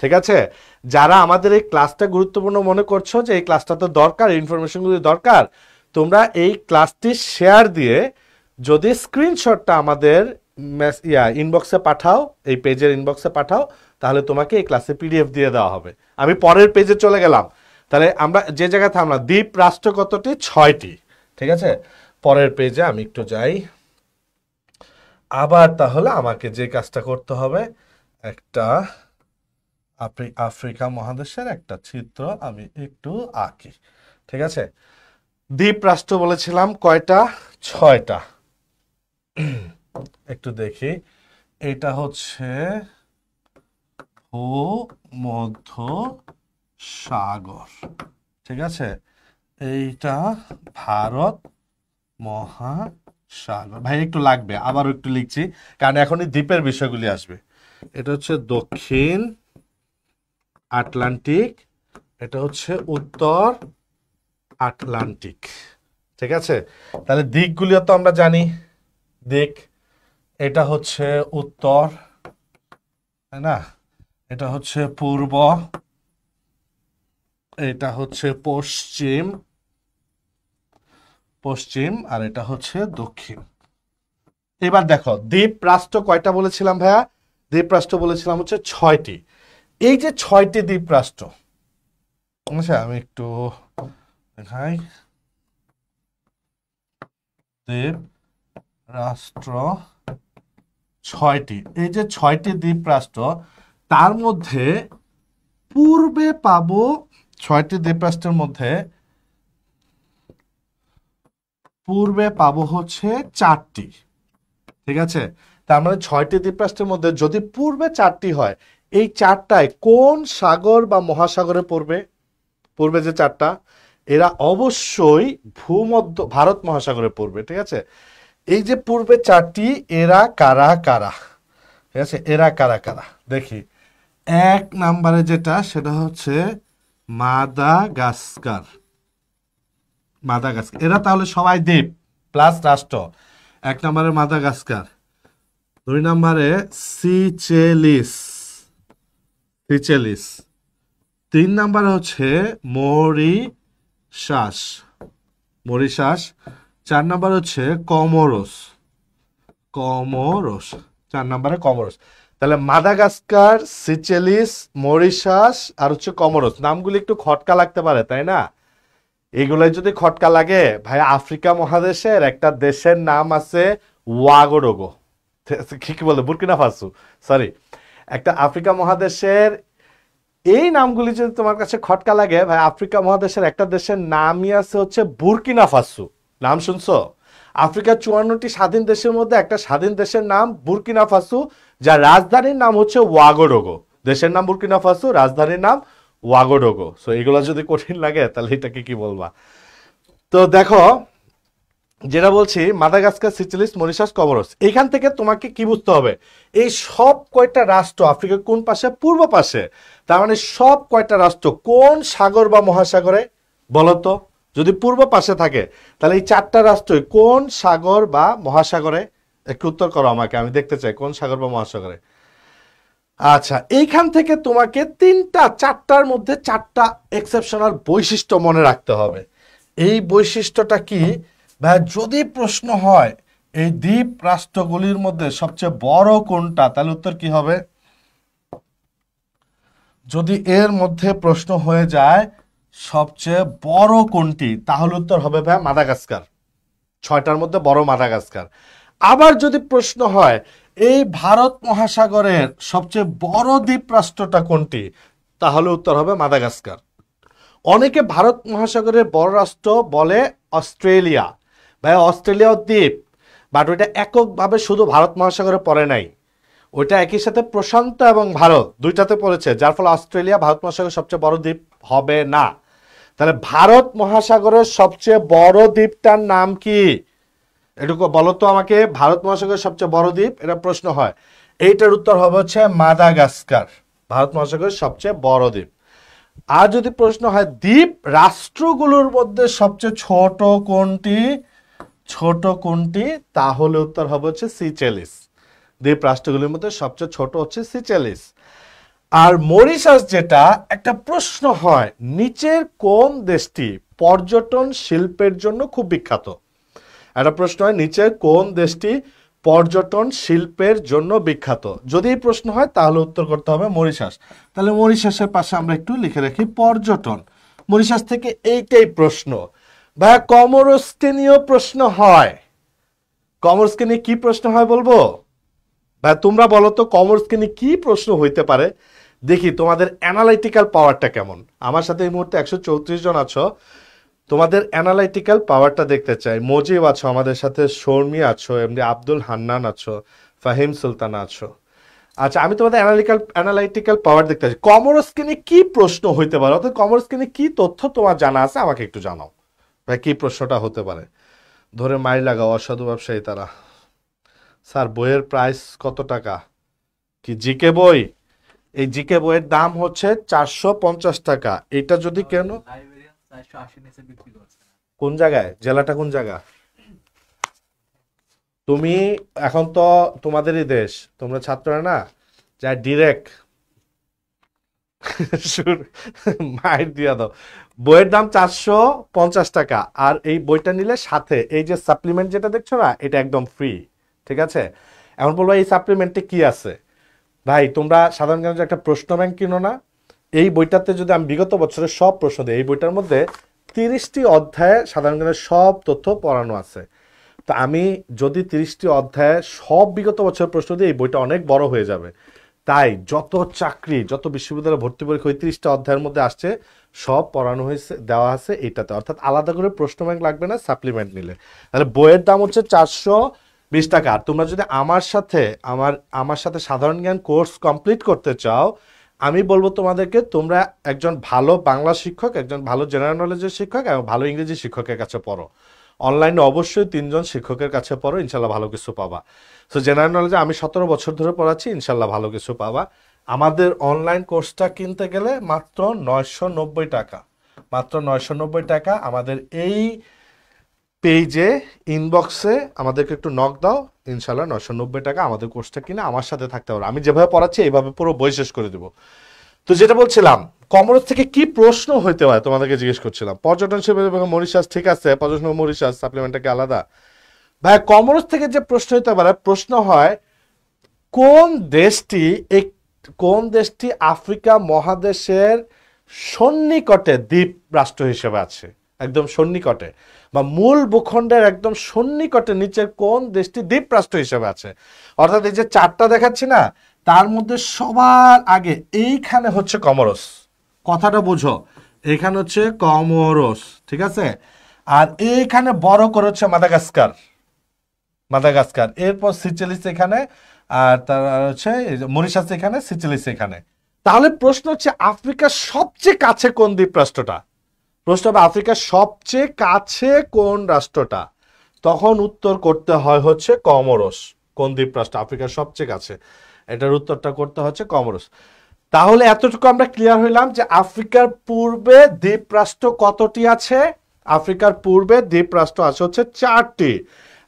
ঠিক আছে। যারা আমাদের এই ক্লাসটা গুরুত্বপূর্ণ মনে করছো যে এই ক্লাসটা তো দরকার, ইনফরমেশনগুলো দরকার, তোমরা এই ক্লাসটি শেয়ার দিয়ে যদি স্ক্রিনশটটা আমাদের ইনবক্সে পাঠাও, এই পেজের ইনবক্সে পাঠাও, তাহলে তোমাকে এই ক্লাসে পিডিএফ দিয়ে দেওয়া হবে। আমি পরের পেজে চলে গেলাম। তাহলে আমরা যে জায়গায় থামলাম, দ্বীপ রাষ্ট্র কতটি? 6টি। ঠিক আছে, পরের পেজে আমি একটু যাই। আবার তাহলে আমাকে যে কাজটা করতে হবে, একটা আফ্রিকা মহাদেশের একটা চিত্র আমি একটু আঁকি। ঠিক আছে, দ্বীপ রাষ্ট্র বলেছিলাম কয়টা? 6টা। একটু দেখি, এটা হচ্ছে ভূমধ্য সাগর। ঠিক আছে, এইটা ভারত মহাসাগর। ভাই একটু লাগবে, আবারও একটু লিখছি, কারণ এখনই দ্বীপের বিষয়গুলি আসবে। এটা হচ্ছে দক্ষিণ আটলান্টিক, এটা হচ্ছে উত্তর আটলান্টিক। ঠিক আছে, তাহলে দিকগুলিও তো আমরা জানি। দিক, এটা হচ্ছে উত্তর, তাই না? এটা হচ্ছে পূর্ব, এটা হচ্ছে পশ্চিম, আর এটা হচ্ছে দক্ষিণ। এবার দেখো দ্বীপ রাষ্ট্র কয়টা বলেছিলাম ভাইয়া? দ্বীপ রাষ্ট্র বলেছিলাম হচ্ছে 6টি। এই যে 6টি দ্বীপ রাষ্ট্র, আচ্ছা আমি একটু দেখাই। দ্বীপ রাষ্ট্র 6টি। এই যে 6টি দ্বীপ রাষ্ট্র, তার মধ্যে পূর্বে পাবো 6টি দ্বীপ রাষ্ট্রের মধ্যে পূর্বে পাবো হচ্ছে 4টি। ঠিক আছে, তার মানে 6টি দ্বীপ রাষ্ট্রের মধ্যে যদি পূর্বে 4টি হয়, এই 4টায় কোন সাগর বা মহাসাগরে পড়বে? পূর্বে যে 4টা, এরা অবশ্যই ভারত মহাসাগরে পড়বে। ঠিক আছে, এই যে পূর্বে চারটি, এরা কারা কারা, ঠিক আছে, এরা কারা কারা দেখি। এক নাম্বারে যেটা সেটা হচ্ছে মাদাগাস্কার। মাদাগাস্কার এরা তাহলে সবাই দ্বীপ প্লাস রাষ্ট্র। এক নম্বরে মাদাগাস্কার। দুই নম্বরে সিচেলিস, সিচেলিস। তিন নম্বরে হচ্ছে মরিশাস, মরিশাস। চার নম্বর হচ্ছে কমোরস, কমোরস। চার নম্বরে কমোরস। তাহলে মাদাগাস্কার, সিচেলিস, মরিশাস আর হচ্ছে কমোরস। নামগুলি একটু খটকা লাগতে পারে, তাই না? এগুলাই যদি খটকা লাগে, ভাই আফ্রিকা মহাদেশের একটা দেশের নাম আছে ওয়াগোডোগো, কি বলে, বুরকিনা ফাসো, সরি। একটা আফ্রিকা মহাদেশের এই নামগুলি যদি তোমার কাছে খটকা লাগে, ভাই আফ্রিকা মহাদেশের একটা দেশের নামই আছে হচ্ছে বুরকিনা ফাসো। নাম শুনছো? আফ্রিকার 54টি স্বাধীন দেশের মধ্যে একটা স্বাধীন দেশের নাম বুরকিনা ফাসো, যার রাজধানীর নাম হচ্ছে ওয়াগোডোগো। দেশের নাম বুরকিনা ফাসো, রাজধানীর নাম ওয়াগোডোগো। সো এগুলো যদি কঠিন লাগে তাহলে এটাকে কি বলবা? তো দেখো, যেটা বলছি মাদাগাস্কার, সিচেলিস, মরিশাস, কমোরস, এইখান থেকে তোমাকে কি বুঝতে হবে, এই সব কয়টা রাষ্ট্র আফ্রিকার কোন পাশে? পূর্ব পাশে। তার মানে সব কয়টা রাষ্ট্র কোন সাগর বা মহাসাগরে বলতো? যদি পূর্ব পাশে থাকে তাহলে এই চারটা রাষ্ট্রই কোন সাগর বা মহাসাগরে? একটু উত্তর করো আমাকে, আমি দেখতে চাই কোন সাগর বা মহাসাগরে। আচ্ছা, এইখান থেকে তোমাকে চারটার মধ্যে চারটা এক্সেপশনাল বৈশিষ্ট্য মনে রাখতে হবে। এই বৈশিষ্ট্যটা কি? ভাই যদি প্রশ্ন হয় এই দ্বীপ রাষ্ট্রগুলির মধ্যে সবচেয়ে বড় কোনটা, তাহলে উত্তর কি হবে? যদি এর মধ্যে প্রশ্ন হয়ে যায় সবচেয়ে বড় কোনটি, তাহলে উত্তর হবে ভাই মাদাগাস্কার। ছয়টার মধ্যে বড় মাদাগাস্কার। আবার যদি প্রশ্ন হয় এই ভারত মহাসাগরের সবচেয়ে বড় দ্বীপ রাষ্ট্রটা কোনটি, তাহলে উত্তর হবে মাদাগাস্কার। অনেকে ভারত মহাসাগরের বড় রাষ্ট্র বলে অস্ট্রেলিয়া। ভাই অস্ট্রেলিয়াও দ্বীপ, বাট ওইটা এককভাবে শুধু ভারত মহাসাগরে পড়ে নাই, ওইটা একই সাথে প্রশান্ত এবং ভারত দুইটাতে পড়েছে, যার ফলে অস্ট্রেলিয়া ভারত মহাসাগরের সবচেয়ে বড় দ্বীপ হবে না। তাহলে ভারত মহাসাগরের সবচেয়ে বড় দ্বীপটার নাম কি? এটুকু বলো তো আমাকে, ভারত মহাসাগরের সবচেয়ে বড় দ্বীপ, এটা প্রশ্ন হয়। এইটার উত্তর হবে হচ্ছে মাদাগাস্কার, ভারত মহাসাগরের সবচেয়ে বড় দ্বীপ। আর যদি প্রশ্ন হয় দ্বীপ রাষ্ট্রগুলোর মধ্যে সবচেয়ে ছোট কোনটি, ছোট কোনটি, তাহলে উত্তর হবে হচ্ছে সিচেলিস। দ্বীপ রাষ্ট্রগুলির মধ্যে সবচেয়ে ছোট হচ্ছে সিচেলিস। আর মরিশাস, যেটা একটা প্রশ্ন হয়, নিচের কোন দেশটি পর্যটন শিল্পের জন্য খুব বিখ্যাত? একটা প্রশ্ন হয় নিচের কোন দেশটি পর্যটন শিল্পের জন্য বিখ্যাত। যদি এই প্রশ্ন হয় তাহলে উত্তর করতে হবে মরিশাস। তাহলে মরিশাসের পাশে আমরা একটু লিখে রাখি পর্যটন। মরিশাস থেকে এইটাই প্রশ্ন। ভাইয়া কমোরসকে নিয়েও প্রশ্ন হয়। কমোরসকে নিয়ে কি প্রশ্ন হয় বলবো? ভাই তোমরা বলো তো কমোরসকে নিয়ে কি প্রশ্ন হইতে পারে, দেখি তোমাদের অ্যানালাইটিক্যাল পাওয়ারটা কেমন। আমার সাথে এই মুহূর্তে 134 জন আছো, তোমাদের অ্যানালাইটিক্যাল পাওয়ারটা দেখতে চাই। মজিব আছো আমাদের সাথে, শর্মি আছো, এমনি আব্দুল হান্নান আছো, ফাহিম সুলতানা আছো। আচ্ছা, আমি তোমাদের অ্যানালাইটিক্যাল পাওয়ার দেখতে চাই। কমোরসকে নিয়ে কি প্রশ্ন হইতে পারে, অর্থাৎ কমোরসকে নিয়ে কি তথ্য তোমার জানা আছে আমাকে একটু জানাও। ভাই কি প্রশ্নটা হতে পারে? ধরে মাইর লাগাও অসাধু ব্যবসায়ী তারা। স্যার বইয়ের প্রাইস কত টাকা? কি জিকে বই? এই জিকে বইয়ের দাম হচ্ছে 450 টাকা। এটা যদি কেন, কোন জায়গায়, জেলাটা কোন জায়গা? তুমি এখন তো তোমাদেরই দেশ, তোমরা ছাত্ররা না, যা ডিরেক্ট মাইর দিয়া দাও। বইয়ের দাম 450 টাকা। আর এই বইটা নিলে সাথে এই যে সাপ্লিমেন্ট যেটা দেখছো না, এটা একদম ফ্রি, ঠিক আছে? এখন বলবো এই সাপ্লিমেন্টে কি আছে। ভাই তোমরা সাধারণ জ্ঞানের একটা প্রশ্ন ব্যাংক কিনো না, এই বইটাতে যদি আমি বিগত বছরের সব প্রশ্ন দিই, এই বইটার মধ্যে 30টি অধ্যায়ে সাধারণ জ্ঞানের সব তথ্য পড়ানো আছে। তো আমি যদি 30টি অধ্যায়ে সব বিগত বছরের প্রশ্ন দিই, এই বইটা অনেক বড় হয়ে যাবে। তাই যত চাকরি, যত বিশ্ববিদ্যালয়ে ভর্তি পরীক্ষা ওই 30টা অধ্যায়ের মধ্যে আসছে, সব পড়ানো হয়েছে, দেওয়া আছে এইটাতে। অর্থাৎ আলাদা করে প্রশ্ন ব্যাংক লাগবে না সাপ্লিমেন্ট নিলে। তাহলে বইয়ের দাম হচ্ছে 420 টাকা। আর তোমরা যদি আমার সাথে সাধারণ জ্ঞান কোর্স কমপ্লিট করতে চাও, আমি বলবো তোমাদেরকে তোমরা একজন ভালো বাংলা শিক্ষক, একজন ভালো জেনারেল নলেজের শিক্ষক এবং ভালো ইংরেজি শিক্ষকের কাছে পড়ো। অনলাইনে অবশ্যই 3 জন শিক্ষকের কাছে পড়ো, ইনশাল্লাহ ভালো কিছু পাবা। সো জেনারেল নলেজে আমি 17 বছর ধরে পড়াচ্ছি, ইনশাল্লাহ ভালো কিছু পাবা। আমাদের অনলাইন কোর্সটা কিনতে গেলে মাত্র 990 টাকা, মাত্র 990 টাকা। আমাদের এই পেজে ইনবক্সে আমাদেরকে একটু নক দাও, ইনশাল্লাহ 990 টাকা আমাদের কোর্সটা কিনে আমার সাথে থাকতে পারো। আমি যেভাবে পড়াচ্ছি এইভাবে পুরো বই শেষ করে দেবো। তো যেটা বলছিলাম, কমরস থেকে কি প্রশ্ন হইতে হয় তোমাদেরকে জিজ্ঞেস করছিলাম। পর্যটন সেবা মরিশাস, ঠিক আছে, পর্যটন মরিশাস সাপ্লিমেন্টটা কি আলাদা? ভাই কমরস থেকে যে প্রশ্ন হইতে পারে, প্রশ্ন হয় কোন দেশটি কোন দেশটি আফ্রিকা মহাদেশের সন্নিকটে দ্বীপ রাষ্ট্র হিসেবে আছে, একদম সন্নিকটে, বা মূল ভূখণ্ডের একদম সন্নিকটে নিচের কোন দেশটি দ্বীপ রাষ্ট্র হিসেবে আছে। অর্থাৎ এই যে চারটা দেখাচ্ছি না, তার মধ্যে সবার আগে এইখানে হচ্ছে কমরস। কথাটা বুঝো, এইখানে হচ্ছে কমরস, ঠিক আছে। আর এইখানে বড় করে হচ্ছে মাদাগাস্কার, মাদাগাস্কার। এরপর সিচেলিস এখানে, আর তার হচ্ছে মরিশাস এখানে, সিচেলিস এখানে। তাহলে প্রশ্ন হচ্ছে আফ্রিকার সবচেয়ে কাছে কোন দ্বীপ রাষ্ট্রটা? প্রশ্ন হবে আফ্রিকার সবচেয়ে কাছে কোন রাষ্ট্রটা? তখন উত্তর করতে হয় হচ্ছে কমরস। কোন দ্বীপ রাষ্ট্র আফ্রিকার সবচেয়ে কাছে, এটার উত্তরটা করতে হচ্ছে কমরস। তাহলে এতটুকু আমরা ক্লিয়ার হইলাম যে আফ্রিকার পূর্বে দ্বীপ রাষ্ট্র কতটি আছে? আফ্রিকার পূর্বে দ্বীপ রাষ্ট্র আছে হচ্ছে 4টি।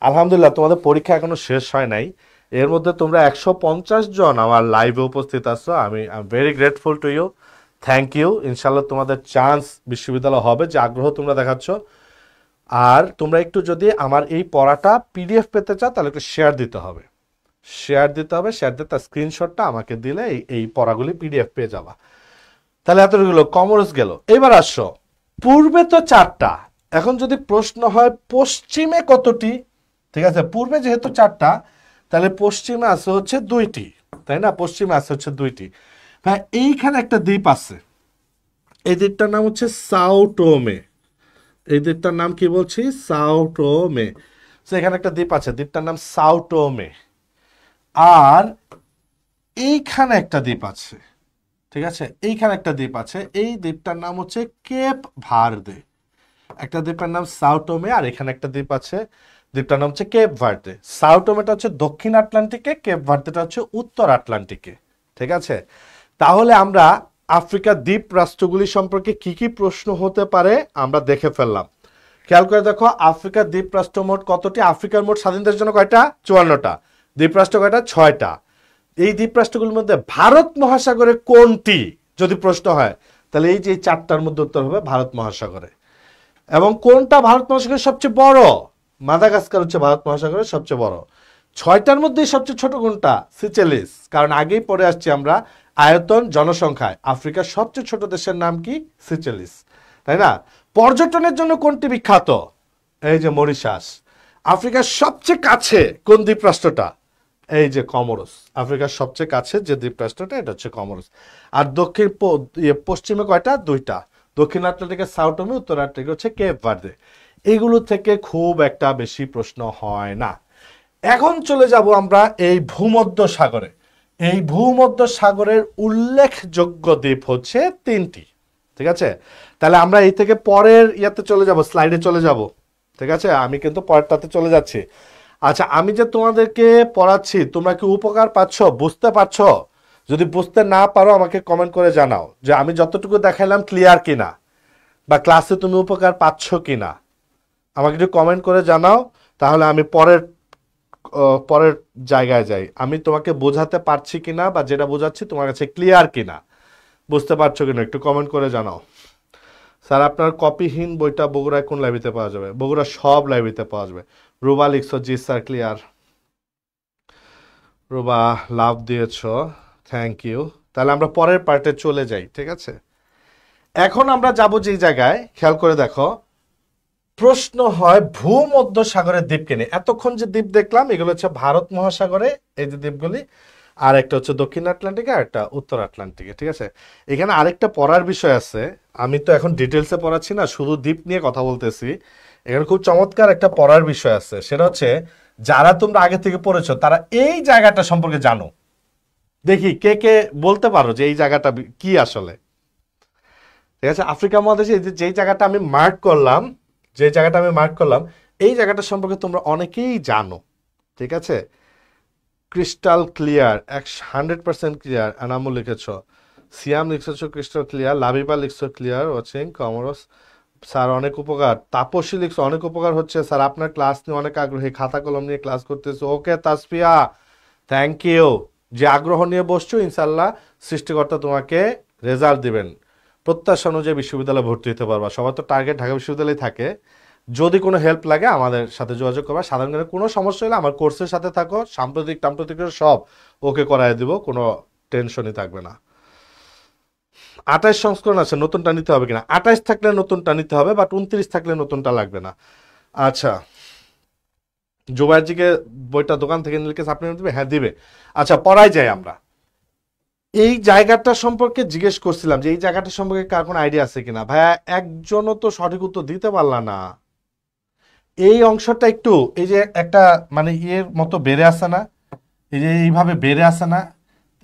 আলহামদুলিল্লাহ, তোমাদের পরীক্ষা এখনো শেষ হয় নাই, এর মধ্যে তোমরা 150 জন আমার লাইভে উপস্থিত আছো। আমি very grateful to you, thank you. ইনশাল্লাহ তোমাদের চান্স বিশ্ববিদ্যালয় হবে, যে আগ্রহ তোমরা দেখাচ্ছ। আর তোমরা একটু যদি আমার এই পড়াটা পিডিএফ পেতে চাও, তাহলে একটু শেয়ার দিতে হবে, শেয়ার দিতে হবে। শেয়ার দিয়ে তার স্ক্রিনশটটা আমাকে দিলে এই পড়াগুলি পিডিএফ পেয়ে যাবা। তাহলে এতগুলো কমরস গেল। এবার আসো, পূর্বে তো 4টা, এখন যদি প্রশ্ন হয় পশ্চিমে কতটি? ঠিক আছে, পূর্বে যেহেতু 4টা, তাহলে পশ্চিমে আছে হচ্ছে 2টি, তাই না? পশ্চিমে আছে হচ্ছে 2টি। হ্যাঁ, এইখানে একটা দ্বীপ আছে, এই দ্বীপটার নাম হচ্ছে সাও টোমে। এই দ্বীপটার নাম কি বলছি? সাও টোমে। তো এখানে একটা দ্বীপ আছে, দ্বীপটার নাম সাও টোমে। আর এইখানে একটা দ্বীপ আছে, ঠিক আছে, এইখানে একটা দ্বীপ আছে, এই দ্বীপটার নাম হচ্ছে কেপ ভার্দে। একটা দ্বীপের নাম সাও টোমে, আর এখানে একটা দ্বীপ আছে, দ্বীপটার নাম হচ্ছে কেপ ভার্দে। সাও টোমেটা হচ্ছে দক্ষিণ আটলান্টিকে, কেপ ভার্দেটা হচ্ছে উত্তর আটলান্টিকে, ঠিক আছে। তাহলে আমরা আফ্রিকার দ্বীপ রাষ্ট্রগুলি সম্পর্কে কি কি প্রশ্ন হতে পারে আমরা দেখে ফেললাম। খেয়াল করে দেখো, আফ্রিকার দ্বীপ রাষ্ট্র মোট কতটি? আফ্রিকার মোট স্বাধীন দেশের জন্য কয়টা? 54টা। দ্বীপ রাষ্ট্র কয়টা? 6টা। এই দ্বীপ রাষ্ট্রগুলির মধ্যে ভারত মহাসাগরে কোনটি যদি প্রশ্ন হয়, তাহলে এই যে 4টার মধ্যে উত্তর হবে ভারত মহাসাগরে। এবং কোনটা ভারত মহাসাগরের সবচেয়ে বড়? মাদাগাস্কার হচ্ছে ভারত মহাসাগরের সবচেয়ে বড়। 6টার মধ্যে সবচেয়ে ছোট কোনটা? সিচেলিস। কারণ আগেই পড়ে আসছি আমরা আয়তন জনসংখ্যায় আফ্রিকার সবচেয়ে ছোট দেশের নাম কি? সিচেলিস, তাই না? পর্যটনের জন্য কোনটি বিখ্যাত? এই যে মরিশাস। আফ্রিকার সবচেয়ে কাছে কোন দ্বীপ রাষ্ট্রটা? এই যে কমরস। আফ্রিকার সবচেয়ে কাছে যে দ্বীপ রাষ্ট্রটা, এটা হচ্ছে কমরস। আর দক্ষিণ পশ্চিমে কয়টা? 2টা। দক্ষিণ আটলান্টিকের সাও টোমে, উত্তর আটলান্টিক হচ্ছে কেপ ভার্দে। এগুলো থেকে খুব একটা বেশি প্রশ্ন হয় না। এখন চলে যাব আমরা এই ভূমধ্য সাগরে। এই ভূমধ্য সাগরের উল্লেখযোগ্য দ্বীপ হচ্ছে 3টি, ঠিক আছে। তাহলে আমরা এই থেকে পরের ইয়াতে চলে যাব, স্লাইডে চলে যাব, ঠিক আছে। আমি কিন্তু পরেরটাতে চলে যাচ্ছি। আচ্ছা, আমি যে তোমাদেরকে পড়াচ্ছি, তোমরা কি উপকার পাচ্ছ? বুঝতে পারছো? যদি বুঝতে না পারো আমাকে কমেন্ট করে জানাও যে আমি যতটুকু দেখাইলাম ক্লিয়ার কিনা, বা ক্লাসে তুমি উপকার পাচ্ছ কিনা। আমাকে একটু কমেন্ট করে জানাও, তাহলে আমি পরের জায়গায় যাই। আমি তোমাকে বোঝাতে পারছি কিনা, বা যেটা বোঝাচ্ছি তোমার কাছে ক্লিয়ার কিনা, বুঝতে পারছো কিনা, একটু কমেন্ট করে জানাও। স্যার, আপনার কপিহীন বইটা বগুড়ায় কোন লাইব্রেরিতে পাওয়া যাবে? বগুড়া সব লাইব্রেরিতে পাওয়া যাবে। রুবা লিখছো, জি স্যার ক্লিয়ার। রুবা লাভ দিয়েছ, থ্যাংক ইউ। তাহলে আমরা পরের পার্টে চলে যাই, ঠিক আছে। এখন আমরা যাব যে জায়গায়, খেয়াল করে দেখো, প্রশ্ন হয় ভূমধ্য সাগরের দ্বীপকে নিয়ে। এতক্ষণ যে দ্বীপ দেখলাম এগুলো হচ্ছে ভারত মহাসাগরে, এই যে দ্বীপগুলি, আর একটা হচ্ছে দক্ষিণ আটলান্টিকে, আর একটা উত্তর আটলান্টিকে, ঠিক আছে। এখানে আরেকটা পড়ার বিষয় আছে, আমি তো এখন ডিটেলসে পড়াচ্ছি না, শুধু দ্বীপ নিয়ে কথা বলতেছি। এখানে খুব চমৎকার একটা পড়ার বিষয় আছে, সেটা হচ্ছে যারা তোমরা আগে থেকে পড়েছো তারা এই জায়গাটা সম্পর্কে জানো। দেখি কে কে বলতে পারো যে এই জায়গাটা কি আসলে, ঠিক আছে। আফ্রিকা মহাদেশে যেই জায়গাটা আমি মার্ক করলাম, যে জায়গাটা আমি মার্ক করলাম, এই জায়গাটা সম্পর্কে তোমরা অনেকেই জানো, ঠিক আছে? Crystal clear, 100% clear. এনামুল লিখেছ, সিয়াম লিখেছ ক্রিস্টাল ক্লিয়ার, লাবিবা লিখছ ক্লিয়ার, ওয়াচিং কমরস স্যার অনেক উপকার। তাপসী লিখছ অনেক উপকার হচ্ছে স্যার, আপনার ক্লাস নিয়ে অনেক আগ্রহী, খাতা কলম নিয়ে ক্লাস করতেছে। ওকে তাসফিয়া, থ্যাংক ইউ। যে আগ্রহ নিয়ে বসছো, ইনশাল্লাহ সৃষ্টিকর্তা তোমাকে রেজাল্ট দিবেন, প্রত্যাশা অনুযায়ী বিশ্ববিদ্যালয়ে ভর্তি হতে পারবা। সবার তো টার্গেট ঢাকা বিশ্ববিদ্যালয়ে থাকে। যদি কোনো হেল্প লাগে আমাদের সাথে যোগাযোগ করবা। সাধারণ জ্ঞানের কোনো সমস্যা হলে আমার কোর্সের সাথে থাকো, সাম্প্রতিক সব ওকে করায় দিব, কোনো টেনশনই থাকবে না। 28 সংস্করণ আছে, নতুনটা নিতে হবে কিনা? 28 থাকলে নতুনটা নিতে হবে, বাট 29 থাকলে নতুনটা লাগবে না। আচ্ছা, জুবাইরজিকে বইটা দোকান থেকে নিলে আপনি দিবে? হ্যাঁ দিবে। আচ্ছা, পড়ায় যাই আমরা। এই জায়গাটা সম্পর্কে জিজ্ঞেস করছিলাম যে এই জায়গাটা সম্পর্কে কার কোনো আইডিয়া আছে কিনা। ভাইয়া একজনও তো সঠিক উত্তর দিতে পারলা না। এই অংশটা একটু, এই যে একটা মানে ইয়ের মতো বেড়ে আসে না, এই যে এইভাবে বেড়ে আসে না,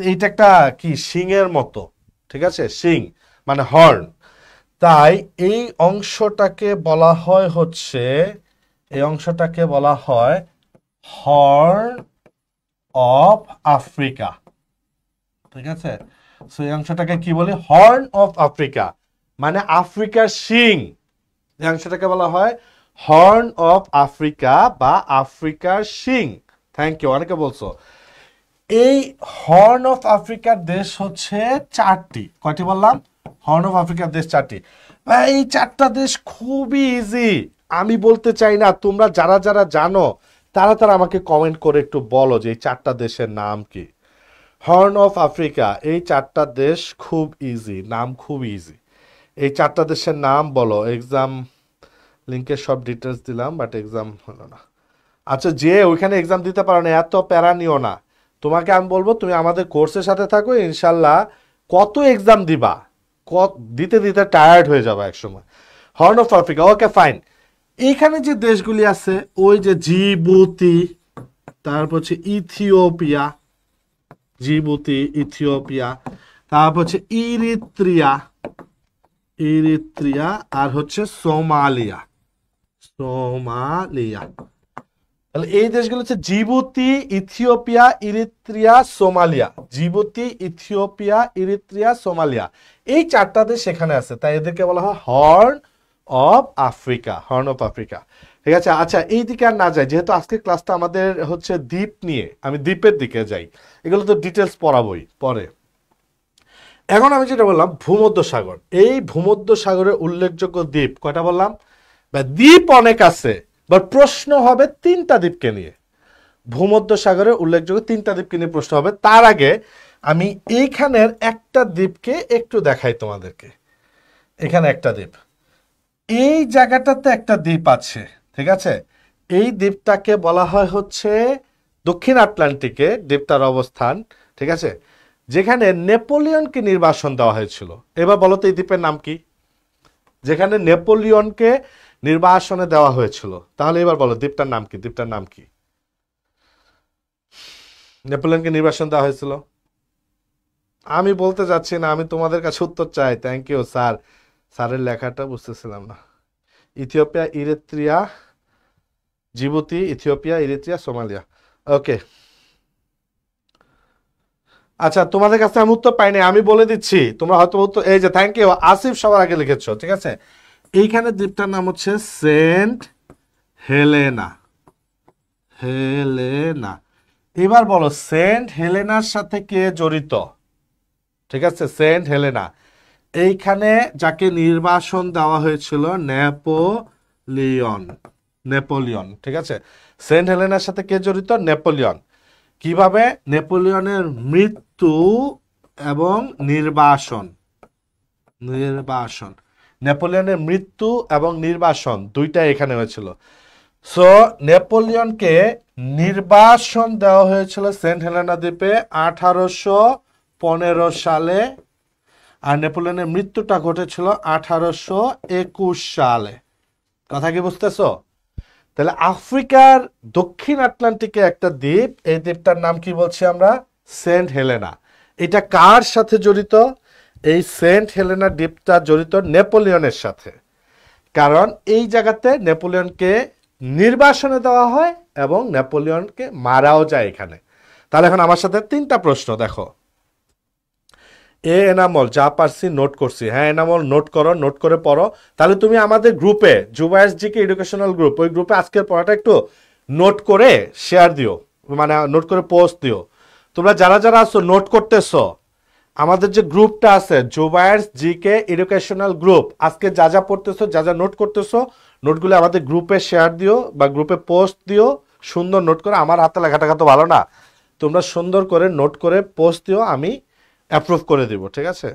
এইটা একটা কি শিংয়ের মতো, ঠিক আছে? শিং মানে হর্ন। তাই এই অংশটাকে বলা হয় হচ্ছে, এই অংশটাকে বলা হয় হর্ন অফ আফ্রিকা, ঠিক আছে? সো এই অংশটাকে কি বলি? হর্ন অফ আফ্রিকা, মানে আফ্রিকার শিং। এই অংশটাকে বলা হয় হর্ন অফ আফ্রিকা বা আফ্রিকার শিং। থ্যাংক ইউ, অনেকে বলছো। এই হর্ন অফ আফ্রিকার দেশ হচ্ছে 4টি। কয়টি বললাম? হর্ন অফ আফ্রিকার দেশ 4টি। এই 4টা দেশ খুবই ইজি। আমি বলতে চাই না, তোমরা যারা যারা জানো তারা আমাকে কমেন্ট করে একটু বলো যে এই 4টা দেশের নাম কি। হর্ন অফ আফ্রিকা, এই 4টা দেশ খুব ইজি, নাম খুব ইজি। এই 4টা দেশের নাম বলো। এক্সাম লিঙ্কের সব ডিটেলস দিলাম, বাট এক্সাম হলো না। আচ্ছা, যে ওইখানে এক্সাম দিতে পারো না, এত প্যারা নিও না। তোমাকে আমি বলবো তুমি আমাদের কোর্সের সাথে থাকো, ইনশাল্লাহ কত এক্সাম দিবা, দিতে দিতে টায়ার্ড হয়ে যাবে একসময়। Horn of Africa, okay fine. এইখানে যে দেশগুলি আছে, ওই যে জিবুতি, তারপর হচ্ছে ইথিওপিয়া, জিবুতি ইথিওপিয়া, তারপর হচ্ছে ইরিত্রিয়া, আর হচ্ছে সোমালিয়া। তাহলে এই দেশগুলো হচ্ছে Djibouti, Ethiopia, Eritrea, Somalia. Djibouti, Ethiopia, Eritrea, Somalia, এই 4টা দেশ এখানে আছে, তাই এদেরকে বলা হয় horn of Africa. Horn of Africa, ঠিক আছে? আচ্ছা, এই দিকে আর না যাই, যেহেতু আজকের ক্লাসটা আমাদের হচ্ছে দ্বীপ নিয়ে, আমি দ্বীপের দিকে যাই। এগুলো তো ডিটেলস পড়াবই পরে। এখন আমি যেটা বললাম ভূমধ্য সাগর, এই ভূমধ্য সাগরের উল্লেখযোগ্য দ্বীপ কয়টা বললাম? দ্বীপ অনেক আছে, বাট প্রশ্ন হবে 3টা দ্বীপকে নিয়ে। ভূমধ্য সাগরের উল্লেখযোগ্য 3টা দ্বীপকে নিয়ে প্রশ্ন হবে। তার আগে আমি এইখানের একটা দ্বীপকে একটু দেখাই তোমাদেরকে। এখানে একটা দ্বীপ, এই জায়গাটাতে একটা দ্বীপ আছে, ঠিক আছে? এই দ্বীপটাকে বলা হয় হচ্ছে দক্ষিণ আটলান্টিকে দ্বীপটার অবস্থান, ঠিক আছে? যেখানে নেপোলিয়নকে নির্বাসন দেওয়া হয়েছিল। এবার বলো তো এই দ্বীপের নাম কি? যেখানে নেপোলিয়নকে নির্বাসনে দেওয়া হয়েছিল, তাহলে এবার বলো দ্বীপটার নাম কি? দ্বীপটার নাম কি? নেপোলিয়নকে নির্বাসন দেওয়া হয়েছিল। আমি বলতে যাচ্ছি না, আমি তোমাদের কাছে উত্তর চাই। থ্যাংক ইউ স্যার, স্যারের লেখাটা বুঝতেছিলাম না। Ethiopia, Eritrea, Djibouti, Ethiopia, Eritrea, Somalia. Okay, আচ্ছা, তোমাদের কাছে আমি উত্তর পাইনি, আমি বলে দিচ্ছি, তোমরা হয়তো উত্তর, এই যে থ্যাংক ইউ আসিফ, সবার আগে লিখেছো, ঠিক আছে? এইখানে দ্বীপটার নাম হচ্ছে সেন্ট হেলেনা। হেলেনা। এবার বলো সেন্ট হেলেনার সাথে কে জড়িত? ঠিক আছে, সেন্ট হেলেনা। এইখানে যাকে নির্বাসন দেওয়া হয়েছিল নেপোলিয়ন, ঠিক আছে? সেন্ট হেলেনার সাথে কে জড়িত? নেপোলিয়ন। কিভাবে? নেপোলিয়নের মৃত্যু এবং নির্বাসন। নেপোলিয়নের মৃত্যু এবং নির্বাসন দুইটা এখানে হয়েছিল। সো নেপোলিয়নকে নির্বাসন দেওয়া হয়েছিল সেন্ট হেলেনা দ্বীপে 1815 সালে, আর নেপোলিয়নের মৃত্যুটা ঘটেছিল 1821 সালে। কথা কি বুঝতেছো? তাহলে আফ্রিকার দক্ষিণ আটলান্টিকে একটা দ্বীপ, এই দ্বীপটার নাম কি বলছি আমরা? Saint Helena. এটা কার সাথে জড়িত? এই সেন্ট হেলেনা দ্বীপটা জড়িত নেপোলিয়নের সাথে, কারণ এই জায়গাতে নেপোলিয়নকে নির্বাসনে দেওয়া হয় এবং নেপোলিয়নকে মারাও যায় এখানে। তাহলে এখন আমার সাথে 3টা প্রশ্ন দেখো। এনামল, যা পারছি নোট করছি। হ্যাঁ এনামল নোট করো, নোট করে পড়ো। তাহলে তুমি আমাদের গ্রুপে, জুবায়ের জিকে এডুকেশনাল গ্রুপ, ওই গ্রুপে আজকের পড়াটা একটু নোট করে শেয়ার দিও, মানে নোট করে পোস্ট দিও। তোমরা যারা যারা আছো নোট করতেছো, আমাদের যে গ্রুপটা আছে জুবায়ের জিকে এডুকেশনাল গ্রুপ, আজকে যা যা পড়তেছো, যা যা নোট করতেছো, নোটগুলো আমাদের গ্রুপে শেয়ার দিও বা গ্রুপে পোস্ট দিও সুন্দর নোট করে। আমার হাতে লেখাটাকা তো ভালো না, তোমরা সুন্দর করে নোট করে পোস্ট দিও, আমি অ্যাপ্রুভ করে দিব, ঠিক আছে?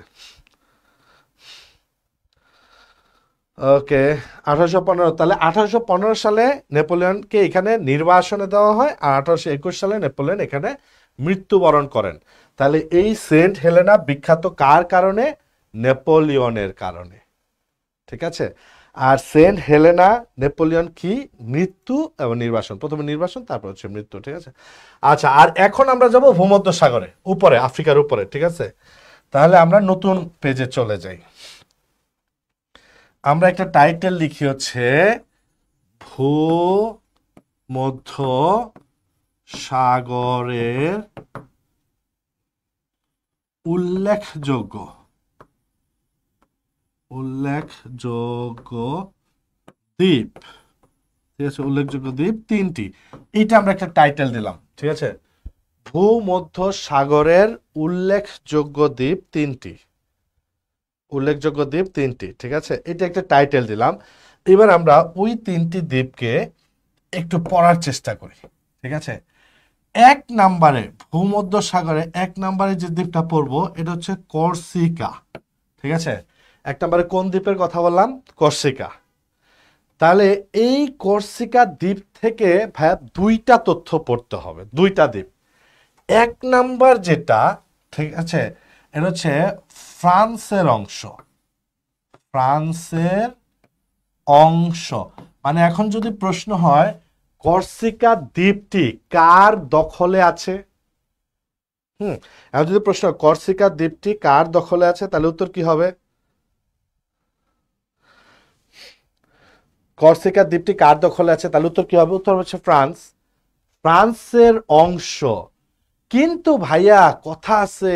ওকে, 1815। তাহলে 1815 সালে নেপোলিয়নকে এখানে নির্বাসনে দেওয়া হয়, আর 1821 সালে নেপোলিয়ন এখানে মৃত্যুবরণ করেন। তাহলে এই সেন্ট হেলেনা বিখ্যাত কার কারণে? নেপোলিয়নের কারণে, ঠিক আছে? আর সেন্ট হেলেনা নেপোলিয়ন কি? মৃত্যু এবং নির্বাসন, প্রথমে নির্বাসন তারপর হচ্ছে মৃত্যু, ঠিক আছে? আচ্ছা, আর এখন আমরা যাব ভূমধ্য সাগরে, উপরে, আফ্রিকার উপরে, ঠিক আছে? তাহলে আমরা নতুন পেজে চলে যাই। আমরা একটা টাইটেল লিখি হচ্ছে ভূমধ্য সাগরের উল্লেখযোগ্য দ্বীপ, ঠিক আছে? উল্লেখযোগ্য দ্বীপ 3টি, এইটা আমরা একটা টাইটেল দিলাম, ঠিক আছে? ভূমধ্য সাগরের উল্লেখযোগ্য দ্বীপ 3টি, উল্লেখযোগ্য দ্বীপ 3টি, ঠিক আছে? এটা একটা টাইটেল দিলাম। এবার আমরা ওই 3টি দ্বীপকে একটু পড়ার চেষ্টা করি, ঠিক আছে? 1 নম্বরে ভূমধ্য সাগরে 1 নম্বরে যে দ্বীপটা পড়বো এটা হচ্ছে কর্সিকা, ঠিক আছে? 1 নম্বরে কোন দ্বীপের কথা বললাম? কর্সিকা। তাহলে এই কর্সিকা দ্বীপ থেকে ভাইয়া 2টা তথ্য পড়তে হবে, 2টা দ্বীপ। 1 নাম্বার যেটা, ঠিক আছে, এটা হচ্ছে ফ্রান্সের অংশ, ফ্রান্সের অংশ। মানে এখন যদি প্রশ্ন হয় কর্সিকা দ্বীপটি কার দখলে আছে, এখন যদি প্রশ্ন কর্সিকা দ্বীপটি কার দখলে আছে, তাহলে উত্তর কি হবে? কর্সিকা দ্বীপটি কার দখলে আছে, তাহলে উত্তর কি হবে? উত্তর হচ্ছে ফ্রান্স, ফ্রান্সের অংশ। কিন্তু ভাইয়া কথা আছে,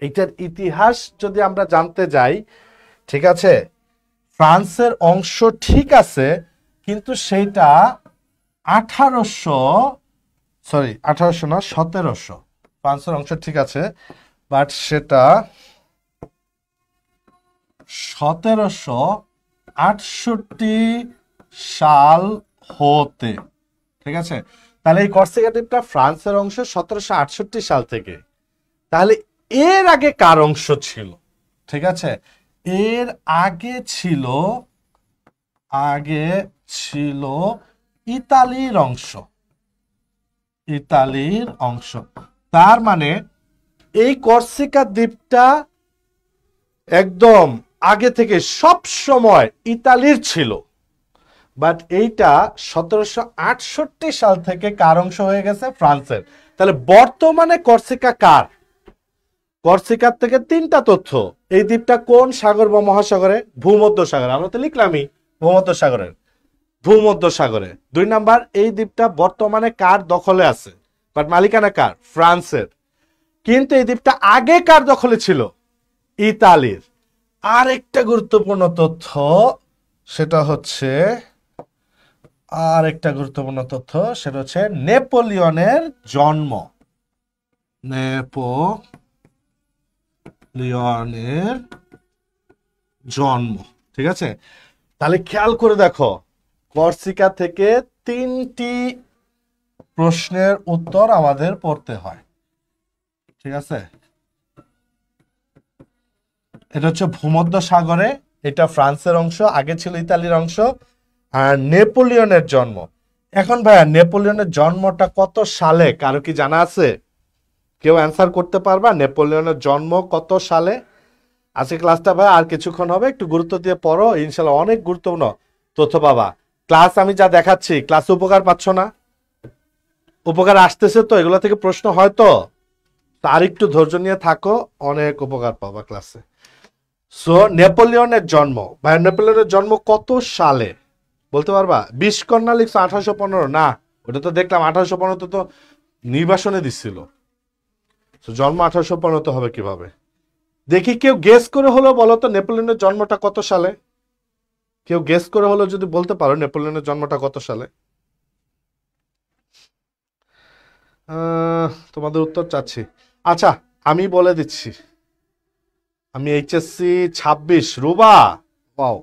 এটার ইতিহাস যদি আমরা জানতে যাই, ঠিক আছে, ফ্রান্সের অংশ ঠিক আছে, কিন্তু সেইটা 1800 না 1700, ফ্রান্সের অংশ ঠিক আছে, বাট সেটা 1768 সাল হতে, ঠিক আছে? তাহলে এই কর্সিকা দ্বীপটা ফ্রান্সের অংশ 1768 সাল থেকে। তাহলে এর আগে কার অংশ ছিল? ঠিক আছে, এর আগে ছিল ইতালির অংশ, ইতালির অংশ। তার মানে এই কর্সিকা দ্বীপটা একদম আগে থেকে সব সময় ইতালির ছিল, বাট এইটা 1768 সাল থেকে কার অংশ হয়ে গেছে? ফ্রান্সের। তাহলে বর্তমানে কর্সিকা কার? কর্সিকার থেকে 3টা তথ্য। এই দ্বীপটা কোন সাগর বা মহাসাগরে? ভূমধ্য সাগরে, আমরা তো লিখলামই ভূমধ্য সাগরের, ভূমধ্য সাগরে। 2 নাম্বার, এই দ্বীপটা বর্তমানে কার দখলে আছে, বাট মালিকানা কার? ফ্রান্সের। কিন্তু এই দ্বীপটা আগে কার দখলে ছিল? ইতালির। আর একটা গুরুত্বপূর্ণ তথ্য, সেটা হচ্ছে নেপোলিয়নের জন্ম, নেপোলিয়নের জন্ম, ঠিক আছে? তাহলে খেয়াল করে দেখো, কর্সিকা থেকে 3টি প্রশ্নের উত্তর আমাদের পড়তে হয়, ঠিক আছে? এটা হচ্ছে ভূমধ্য সাগরে, এটা ফ্রান্সের অংশ, আগে ছিল ইতালির অংশ, আর নেপোলিয়নের জন্ম। এখন ভাইয়া নেপোলিয়নের জন্মটা কত সালে, কারো কি জানা আছে? কেউ অ্যান্সার করতে পারবা নেপোলিয়নের জন্ম কত সালে? আজকে ক্লাসটা ভাই আর কিছুক্ষণ হবে, একটু গুরুত্ব দিয়ে পড়ো, ইনশাল্লাহ অনেক গুরুত্বপূর্ণ তথ্য পাবা। ক্লাস আমি যা দেখাচ্ছি, ক্লাসে উপকার পাচ্ছ না? উপকার আসতেছে তো? এগুলো থেকে প্রশ্ন হয় তো? আর একটু ধৈর্য নিয়ে থাকো, অনেক উপকার পাবা ক্লাসে। সো নেপোলিয়নের জন্ম, ভাই নেপোলিয়নের জন্ম কত সালে? বলতে পারবা? 20 কন্যা লিখছো 1815, না ওটা তো দেখলাম 1815 তো নির্বাসনে দিচ্ছিল। জন্ম 1815 হবে কিভাবে? দেখি কেউ গেস করে হলো বলো তো নেপোলিয়নের জন্মটা কত সালে? কেউ গেস করে হলো যদি বলতে পারো নেপোলিয়নের জন্মটা কত সালে? তোমাদের উত্তর চাচ্ছি। আচ্ছা, আমি বলে দিচ্ছি। আমি HSC 26 Ruba. Wow,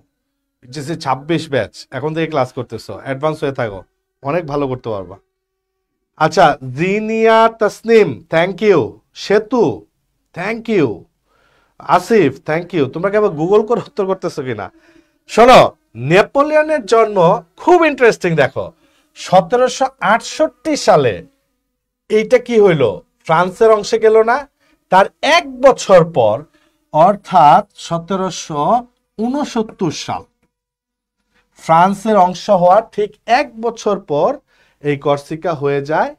HSC 26 batch, এখন থেকে ক্লাস করতেছো, অ্যাডভান্স হয়ে থাকো, অনেক ভালো করতে পারবা। আচ্ছা, Jinia Tasnim thank you, Setu thank you, Asif thank you. তোমরা কি আবার গুগল করে উত্তর করতেছো কিনা? শোনো, নেপোলিয়নের জন্ম খুব ইন্টারেস্টিং। দেখো 1768 সালে এইটা কি হইলো, ফ্রান্সের অংশে গেল না? তার 1 বছর পর অর্থাৎ 1769 সাল, ফ্রান্সের অংশ হওয়ার ঠিক 1 বছর পর এই কর্সিকা হয়ে যায়,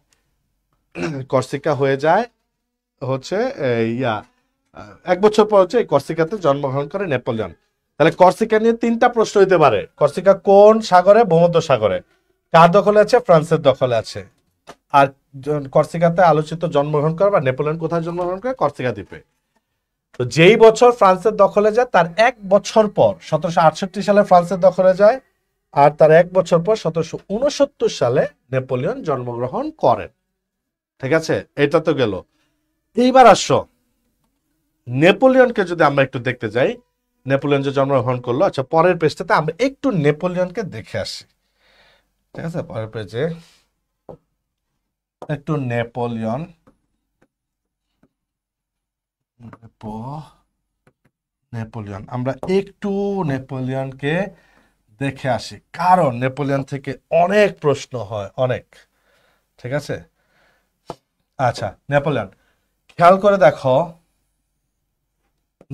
কর্সিকা হয়ে যায় হচ্ছে ইয়া 1 বছর পর হচ্ছে এই কর্সিকাতে জন্মগ্রহণ করে নেপোলিয়ন। তাহলে কর্সিকা নিয়ে 3টা প্রশ্ন হইতে পারে। কর্সিকা কোন সাগরে? ভূমধ্য সাগরে। কার দখলে আছে? ফ্রান্সের দখলে আছে। আর কর্সিকাতে আলোচিত জন্মগ্রহণ করে বা নেপোলিয়ন কোথায় জন্মগ্রহণ করে? কর্সিকা দ্বীপে। তো যেই বছর ফ্রান্সের দখলে যায় তার 1 বছর পর 1768 সালে ফ্রান্সের দখলে যায়, আর তার 1 বছর পর 1769 সালে নেপোলিয়ন জন্মগ্রহণ করেন। ঠিক আছে, এটা তো গেল। এইবার আসো নেপোলিয়নকে যদি আমরা একটু দেখতে যাই, নেপোলিয়ন যে জন্মগ্রহণ করলো। আচ্ছা, পরের পেজটাতে আমরা একটু নেপোলিয়নকে দেখে আসি। ঠিক আছে, পরের পেজে একটু নেপোলিয়ন, নেপোলিয়ন আমরা একটু নেপোলিয়নকে দেখে আসি, কারণ নেপোলিয়ন থেকে অনেক প্রশ্ন হয়, অনেক। ঠিক আছে, আচ্ছা নেপোলিয়ন খেয়াল করে দেখো,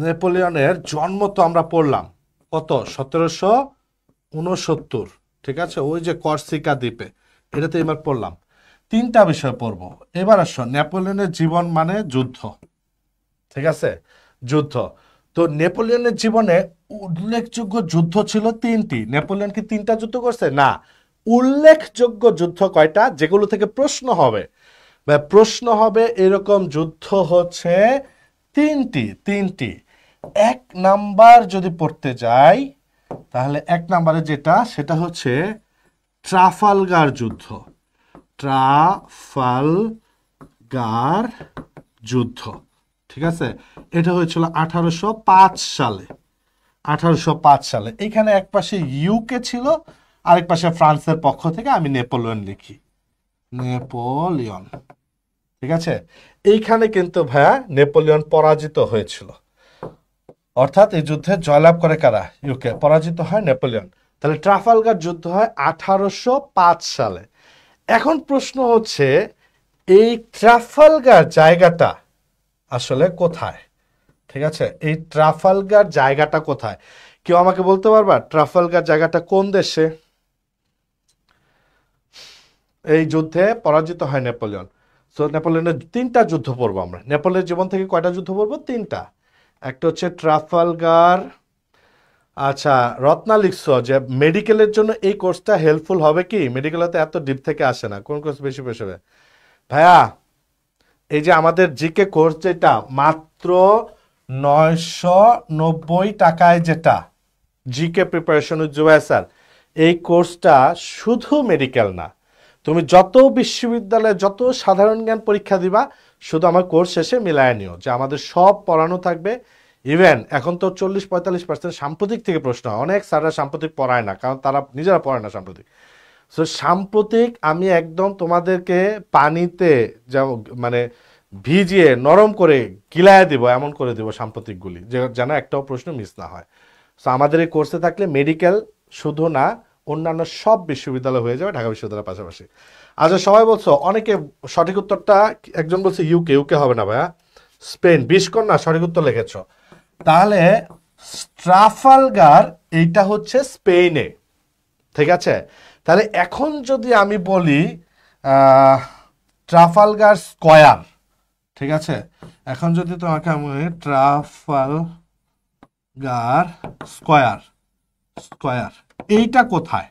নেপোলিয়নের জন্ম তো আমরা পড়লাম কত, 1769। ঠিক আছে, ওই যে কর্সিকা দ্বীপে, এটাতে এবার পড়লাম। 3টা বিষয় পড়বো। এবার আসো, নেপোলিয়নের জীবন মানে যুদ্ধ। ঠিক আছে, যুদ্ধ। তো নেপোলিয়নের জীবনে উল্লেখযোগ্য যুদ্ধ ছিল 3টি। নেপোলিয়ন কি 3টা যুদ্ধ করছে? না। উল্লেখযোগ্য যুদ্ধ কয়টা, যেগুলো থেকে প্রশ্ন হবে বা প্রশ্ন হবে এরকম যুদ্ধ হচ্ছে 3টি। 1 নাম্বার যদি পড়তে যাই, তাহলে 1 নাম্বারে যেটা, সেটা হচ্ছে ট্রাফালগার যুদ্ধ। ট্রাফালগার যুদ্ধ। ঠিক আছে, এটা হয়েছিল 1805 সালে। 1805 সালে। এখানে এক পাশে ইউকে ছিল, আরেক পাশে ফ্রান্সের পক্ষ থেকে আমি নেপোলিয়ন লিখি, নেপোলিয়ন। ঠিক আছে, এইখানে কিন্তু ভাইয়া নেপোলিয়ন পরাজিত হয়েছিল, অর্থাৎ এই যুদ্ধে জয়লাভ করে কারা? ইউকে। পরাজিত হয় নেপোলিয়ন। তাহলে ট্রাফালগার যুদ্ধ হয় 1805 সালে। এখন প্রশ্ন হচ্ছে এই ট্রাফালগার জায়গাটা আসলে কোথায়? ঠিক আছে, এই ট্রাফালগার জায়গাটা কোথায়? কেউ আমাকে বলতে পারবা ট্রাফালগার জায়গাটা কোন দেশে? এই যুদ্ধে পরাজিত হয় নেপোলিয়ন। সো নেপোলিয়নের 3টা যুদ্ধ পড়বো আমরা। নেপোলিয়নের জীবন থেকে কয়টা যুদ্ধ পড়বো? 3টা। একটা হচ্ছে ট্রাফালগার। আচ্ছা, রত্না লিখছো যে মেডিকেলের জন্য এই কোর্সটা হেল্পফুল হবে কি? মেডিকেলে তো এত ডিপ থেকে আসে না, কোন কোর্স বেশি বেশি হবে? ভাইয়া, এই যে আমাদের জিকে কোর্স যেটা মাত্র 990 টাকায়, যেটা GK preparation with Zubair sir, এই কোর্সটা শুধু মেডিকেল না, তুমি যত বিশ্ববিদ্যালয়ে যত সাধারণ জ্ঞান পরীক্ষা দিবা, শুধু আমার কোর্স শেষে মিলায় নিও যে আমাদের সব পড়ানো থাকবে। ইভেন এখন তো 40-45% সাম্প্রতিক থেকে প্রশ্ন হয়। অনেক স্যাররা সাম্প্রতিক পড়ায় না, কারণ তারা নিজেরা পড়ে না সাম্প্রতিক। সো সাম্প্রতিক আমি একদম তোমাদেরকে পানিতে মানে ভিজিয়ে নরম করে গিলায় দিব, এমন করে দেবো সাম্প্রতিকগুলি, যে যেন একটাও প্রশ্ন মিস না হয়। সো আমাদের এই কোর্সে থাকলে মেডিকেল শুধু না, অন্যান্য সব বিশ্ববিদ্যালয় হয়ে যাবে ঢাকা বিশ্ববিদ্যালয়ের পাশাপাশি। আচ্ছা, সবাই বলছো, অনেকে সঠিক উত্তরটা, একজন বলছে ইউকে। ইউকে হবে না ভাইয়া, স্পেন। 20 কন্যা সঠিক উত্তর লিখেছ। তাহলে ট্রাফালগার এইটা হচ্ছে স্পেনে। ঠিক আছে, তাহলে এখন যদি আমি বলি ট্রাফালগার স্কয়ার, ঠিক আছে, এখন যদি তোমাকে আমি ট্রাফালগার স্কয়ার, স্কয়ার এইটা কোথায়?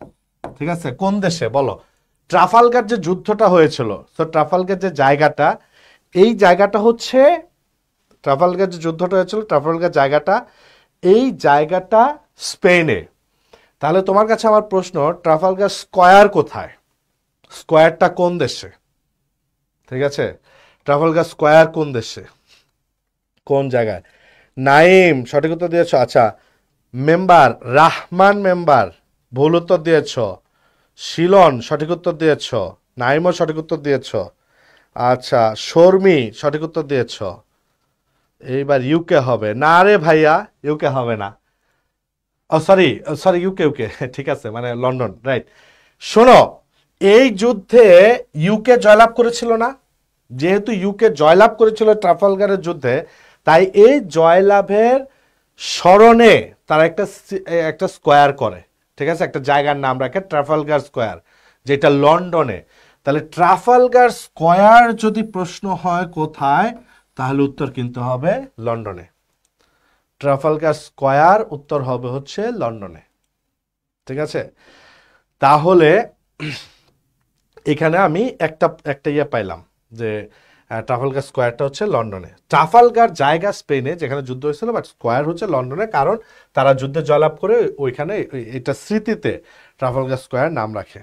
ঠিক আছে, কোন দেশে বলো? ট্রাফালগার যে যুদ্ধটা হয়েছিল, তো ট্রাফালগার যে জায়গাটা, এই জায়গাটা হচ্ছে, ট্রাফালগার যে যুদ্ধটা হয়েছিল ট্রাফালগার জায়গাটা, এই জায়গাটা স্পেনে। তাহলে তোমার কাছে আমার প্রশ্ন, ট্রাফালগার স্কয়ার কোথায়? স্কয়ারটা কোন দেশে? ঠিক আছে, ট্রাফালগার স্কয়ার কোন দেশে, কোন জায়গায়? নাইম সঠিক উত্তর দিয়েছ। আচ্ছা, মেম্বার রাহমান মেম্বার ভুল উত্তর দিয়েছ। শিলন সঠিক উত্তর দিয়েছ। নাইমও সঠিক উত্তর দিয়েছ। আচ্ছা, শর্মি সঠিক উত্তর দিয়েছ। এইবার ইউকে হবে না রে ভাইয়া, ইউকে হবে না। ও সরি সরি, ইউকে ইউকে ঠিক আছে, মানে লন্ডন, রাইট। শোনো, এই যুদ্ধে ইউকে জয়লাভ করেছিল না? যেহেতু ইউকে জয়লাভ করেছিল ট্রাফালগারের যুদ্ধে, তাই এই জয়লাভের স্মরণে তারা একটা স্কোয়ার করে, ঠিক আছে, একটা জায়গার নাম রাখে ট্রাফালগার স্কোয়ার, যেটা লন্ডনে। তাহলে ট্রাফালগার স্কোয়ার যদি প্রশ্ন হয় কোথায়, তাহলে উত্তর কিন্তু হবে লন্ডনে। ট্রাফালগার স্কোয়ার উত্তর হবে হচ্ছে লন্ডনে, ঠিক আছে। তাহলে এখানে আমি একটা ইয়ে পাইলাম যে ট্রাফালগার স্কোয়ারটা হচ্ছে লন্ডনে। ট্রাফালগার জায়গা স্পেনে, যেখানে যুদ্ধ হয়েছিল, বাট স্কোয়ার হচ্ছে লন্ডনে, কারণ তারা যুদ্ধে জয়লাভ করে ওইখানে এটা স্মৃতিতে ট্রাফালগার স্কোয়ার নাম রাখে,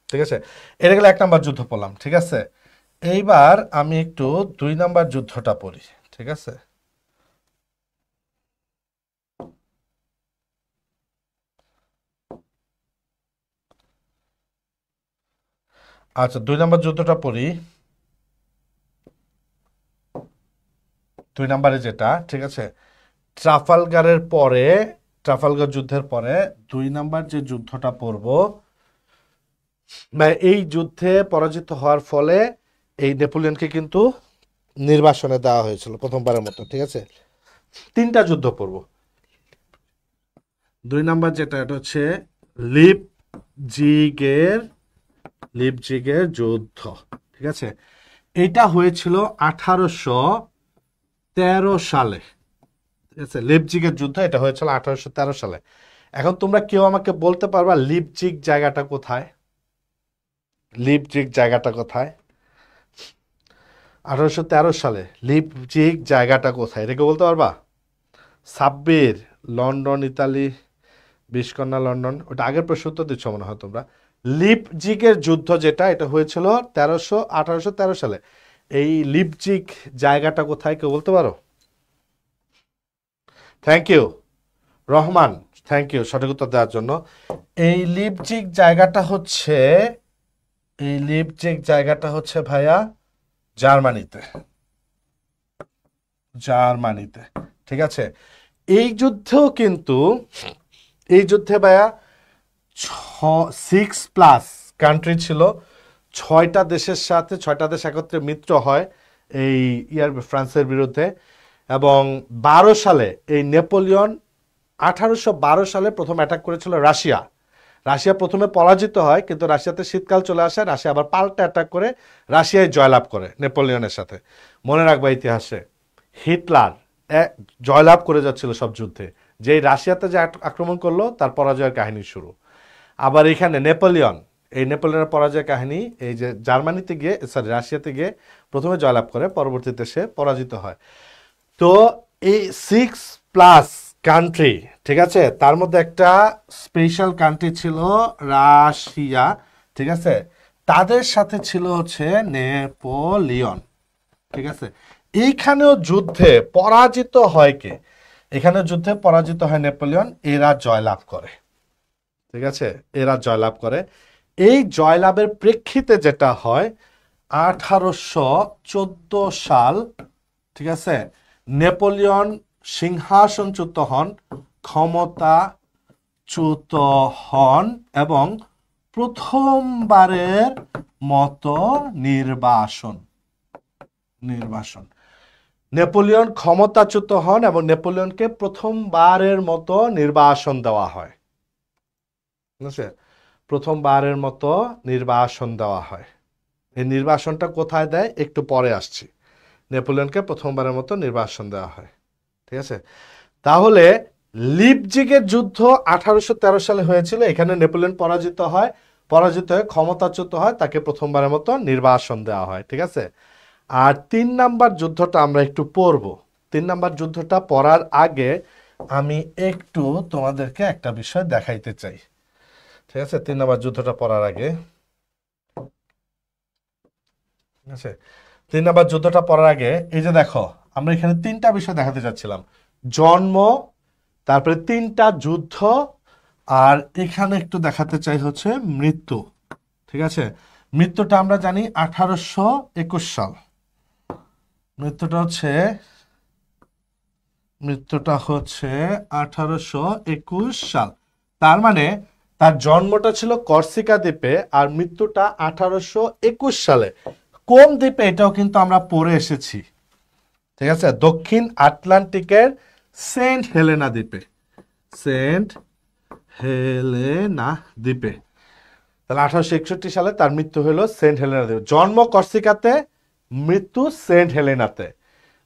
ঠিক আছে। এটা গেলে 1 নম্বর যুদ্ধ পড়লাম, ঠিক আছে। এইবার আমি একটু 2 নম্বর যুদ্ধটা পড়ি, ঠিক আছে। আচ্ছা, 2 নম্বর যুদ্ধটা পড়ি। 2 নম্বরে যেটা, ঠিক আছে, ট্রাফালগারের পরে, ট্রাফালগার যুদ্ধের পরে 2 নম্বর যে যুদ্ধটা পড়ব, এই যুদ্ধে পরাজিত হওয়ার ফলে এই নেপোলিয়নকে কিন্তু নির্বাসনে দেওয়া হয়েছিল প্রথমবারের মতো, ঠিক আছে। 3টা যুদ্ধ পড়ব। 2 নম্বর যেটা, এটা হচ্ছে লিপজিগের লিপজিগের যুদ্ধ, ঠিক আছে। এটা হয়েছিল 1813 সালে, ঠিক আছে। লিপজিগের যুদ্ধ এটা হয়েছিল 1813 সালে। এখন তোমরা কেউ আমাকে বলতে পারবা লিপজিগ জায়গাটা কোথায়? লিপজিগ জায়গাটা কোথায়? 1813 সালে লিপজিগ জায়গাটা কোথায়, এটা কেউ বলতে পারবা? সাব্বির, লন্ডন ইতালি, 20 কন্যা লন্ডন, ওটা আগের প্রশ্ন উত্তর দিচ্ছ মনে হয় তোমরা। লিপজিগের যুদ্ধ যেটা, এটা হয়েছিল 1813 সালে। এই লিপজিগ জায়গাটা কোথায়, কেউ বলতে পারো? Thank you Rahman, thank you সঠিক উত্তর দেওয়ার জন্য। এই লিপজিগ জায়গাটা হচ্ছে, এই লিপজিগ জায়গাটা হচ্ছে ভাইয়া জার্মানিতে, জার্মানিতে, ঠিক আছে। এই যুদ্ধেও কিন্তু, এই যুদ্ধে ভাইয়া 6+ কান্ট্রি ছিল, 6টা দেশের সাথে, 6টা দেশ একত্রে মিত্র হয় এই ফ্রান্সের বিরুদ্ধে। এবং 12 সালে এই নেপোলিয়ন, 1812 সালে প্রথম অ্যাটাক করেছিল রাশিয়া। রাশিয়া প্রথমে পরাজিত হয়, কিন্তু রাশিয়াতে শীতকাল চলে আসে, রাশিয়া আবার পাল্টা অ্যাটাক করে রাশিয়ায় জয়লাভ করে নেপোলিয়নের সাথে। মনে রাখবা ইতিহাসে, হিটলার জয়লাভ করে যাচ্ছিল সব যুদ্ধে, যেই রাশিয়াতে যে আক্রমণ করলো তার পরাজয়ের কাহিনী শুরু। আবার এখানে নেপোলিয়ন, এই নেপোলিয়নের পরাজয়ের কাহিনী, এই যে জার্মানিতে গিয়ে, সরি রাশিয়াতে গিয়ে প্রথমে জয়লাভ করে, পরবর্তীতে সে পরাজিত হয়। তো এই 6+ কান্ট্রি, ঠিক আছে, তার মধ্যে একটা স্পেশাল কান্ট্রি ছিল রাশিয়া, ঠিক আছে। তাদের সাথে ছিল হচ্ছে নেপোলিয়ন, ঠিক আছে। এইখানেও যুদ্ধে পরাজিত হয় কে? এখানে যুদ্ধে পরাজিত হয় নেপোলিয়ন, এরা জয়লাভ করে, ঠিক আছে, এরা জয়লাভ করে। এই জয়লাভের প্রেক্ষিতে যেটা হয়, 1814 সাল, ঠিক আছে, নেপোলিয়ন সিংহাসনচ্যুত হন, ক্ষমতাচ্যুত হন, এবং প্রথমবারের মতো নির্বাসন, নেপোলিয়ন ক্ষমতাচ্যুত হন এবং নেপোলিয়নকে প্রথমবারের মতো নির্বাসন দেওয়া হয়, ঠিক আছে, প্রথমবারের মতো নির্বাসন দেওয়া হয়। এই নির্বাসনটা কোথায় দেয় একটু পরে আসছি। নেপোলিয়নকে প্রথমবারের মতো নির্বাসন দেওয়া হয়, ঠিক আছে। তাহলে লিপজিগের যুদ্ধ 1813 সালে হয়েছিল, এখানে নেপোলিয়ন পরাজিত হয়, পরাজিত হয়ে ক্ষমতাচ্যুত হয় তাকে প্রথমবারের মতো নির্বাসন দেওয়া হয়, ঠিক আছে। আর 3 নাম্বার যুদ্ধটা আমরা একটু পড়ব। 3 নাম্বার যুদ্ধটা পড়ার আগে আমি একটু তোমাদেরকে একটা বিষয় দেখাইতে চাই, ঠিক আছে। 3 নাম্বার যুদ্ধটা পড়ার আগে, ঠিক আছে, 3 নাম্বার যুদ্ধটা পড়ার আগে এই যে দেখো আমরা এখানে 3টা বিষয় দেখাতে চাচ্ছিলাম, জন্ম, তারপরে 3টা যুদ্ধ, আর এখানে একটু দেখাতে চাই হচ্ছে মৃত্যু, ঠিক আছে। মৃত্যুটা আমরা জানি 1821 সাল, মৃত্যুটা হচ্ছে 1821 সাল। তার মানে তার জন্মটা ছিল কর্সিকা দ্বীপে আর মৃত্যুটা 1821 সালে। কোন দ্বীপে এটাও কিন্তু আমরা পড়ে এসেছি, ঠিক আছে, দক্ষিণ আটলান্টিকের সেন্ট হেলেনা দ্বীপে, সেন্ট হেলেনা দ্বীপে। তাহলে 1861 সালে তার মৃত্যু হলো সেন্ট হেলেনা দ্বীপে, জন্ম কর্সিকাতে, মৃত্যু সেন্ট হেলেনাতে।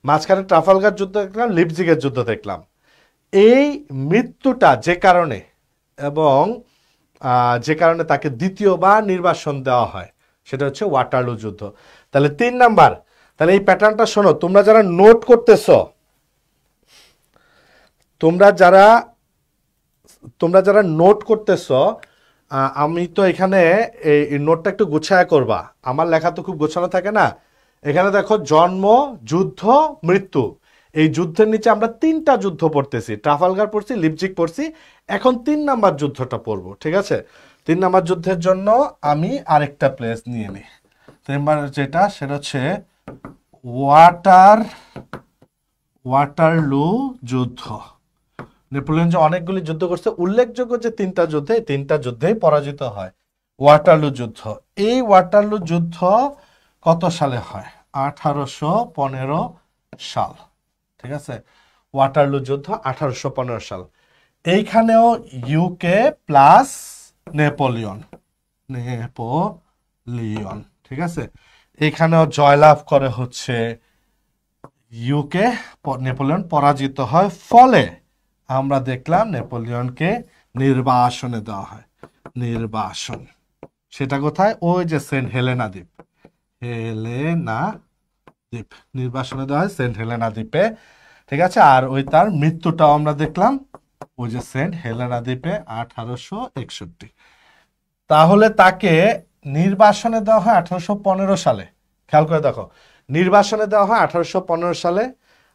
মাঝখানে ট্রাফালগার যুদ্ধ দেখলাম, লিপজিগের যুদ্ধ দেখলাম। এই মৃত্যুটা যে কারণে এবং যে কারণে তাকে দ্বিতীয়বার নির্বাসন দেওয়া হয় সেটা হচ্ছে ওয়াটারলু যুদ্ধ। তাহলে 3 নাম্বার, তাহলে এই প্যাটার্নটা শোনো, তোমরা যারা নোট করতেছ, তোমরা যারা নোট করতেছ, আমি তো এখানে এই নোটটা একটু গুছায়া করবা, আমার লেখা তো খুব গোছানো থাকে না। এখানে দেখো জন্ম, যুদ্ধ, মৃত্যু, এই যুদ্ধের নিচে আমরা 3টা যুদ্ধ পড়তেছি, ট্রাফালগার পড়ছি, লিপজিগ পড়ছি, এখন 3 নাম্বার যুদ্ধটা পড়বো, ঠিক আছে। 3 নাম্বার যুদ্ধের জন্য আমি আরেকটা প্লেস নিয়ে নিই। 3 নাম্বার যেটা সেটা হচ্ছে ওয়াটারলু যুদ্ধ। নেপোলিয়ন যে অনেকগুলি যুদ্ধ করছে, উল্লেখযোগ্য যে 3টা যুদ্ধে, 3টা যুদ্ধেই পরাজিত হয়। ওয়াটারলু যুদ্ধ, এই ওয়াটারলু যুদ্ধ কত সালে হয়? 1815 সাল, ঠিক আছে। ওয়াটারলু যুদ্ধ 1815 সাল। এইখানেও ইউকে প্লাস নেপোলিয়ন, ঠিক আছে। এখানেও জয়লাভ করে হচ্ছে ইউকে, নেপোলিয়ন পরাজিত হয়, ফলে আমরা দেখলাম নেপোলিয়নকে নির্বাসনে দেওয়া হয়। নির্বাসন সেটা কোথায়? ওই যে সেন্ট হেলেনা দ্বীপ, হেলেনা দ্বীপ নির্বাসনে দেওয়া হয় সেন্ট হেলেনা দ্বীপে, ঠিক আছে। আর ওই তার মৃত্যুটাও আমরা দেখলাম ওই যে সেন্ট হেলেনা দ্বীপে 1861। তাহলে তাকে নির্বাসনে দেওয়া হয় 1815 সালে, খেয়াল করে দেখো, নির্বাসনে দেওয়া হয় 1815 সালে,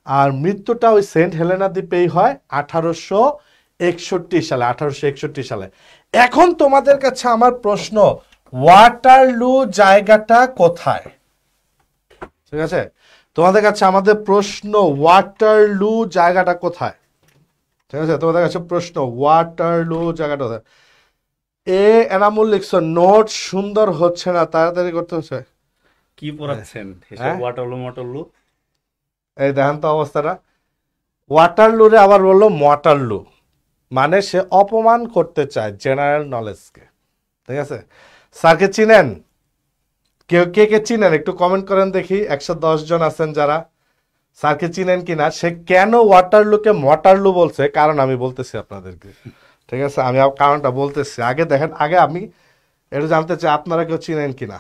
আর মৃত্যুটা ওই সেন্ট হেলেনা দ্বীপেই হয় 1861 সালে, 1861 সালে। এখন তোমাদের কাছে আমার প্রশ্ন, ওয়াটারলু জায়গাটা কোথায়? ঠিক আছে, তোমাদের কাছে আমাদের প্রশ্ন, ওয়াটারলু জায়গাটা কোথায়? ঠিক আছে, তোমাদের কাছে প্রশ্ন, ওয়াটারলু জায়গাটা কোথায়? এনামুল লিখছো, নোট সুন্দর হচ্ছে না, তাড়াতাড়ি করতে হচ্ছে। কি পড়াচ্ছেন এসব ওয়াটারলু? এই দেখেন তো অবস্থাটা, ওয়াটারলু রে আবার বললো মটারলু, মানে সে অপমান করতে চায় জেনারেল নলেজকে, ঠিক আছে। স্যারকে চিনেন? কে কে চিনেন একটু কমেন্ট করেন দেখি, 110 জন আছেন যারা। স্যারকে চিনেন কিনা, সে কেন ওয়াটারলুকে মটারলু বলছে, কারণ আমি বলতেছি আপনাদেরকে, ঠিক আছে। আমি কারণটা বলতেছি, আগে দেখেন, আগে আমি এটা জানতে চাই আপনারা কেউ চিনেন কিনা।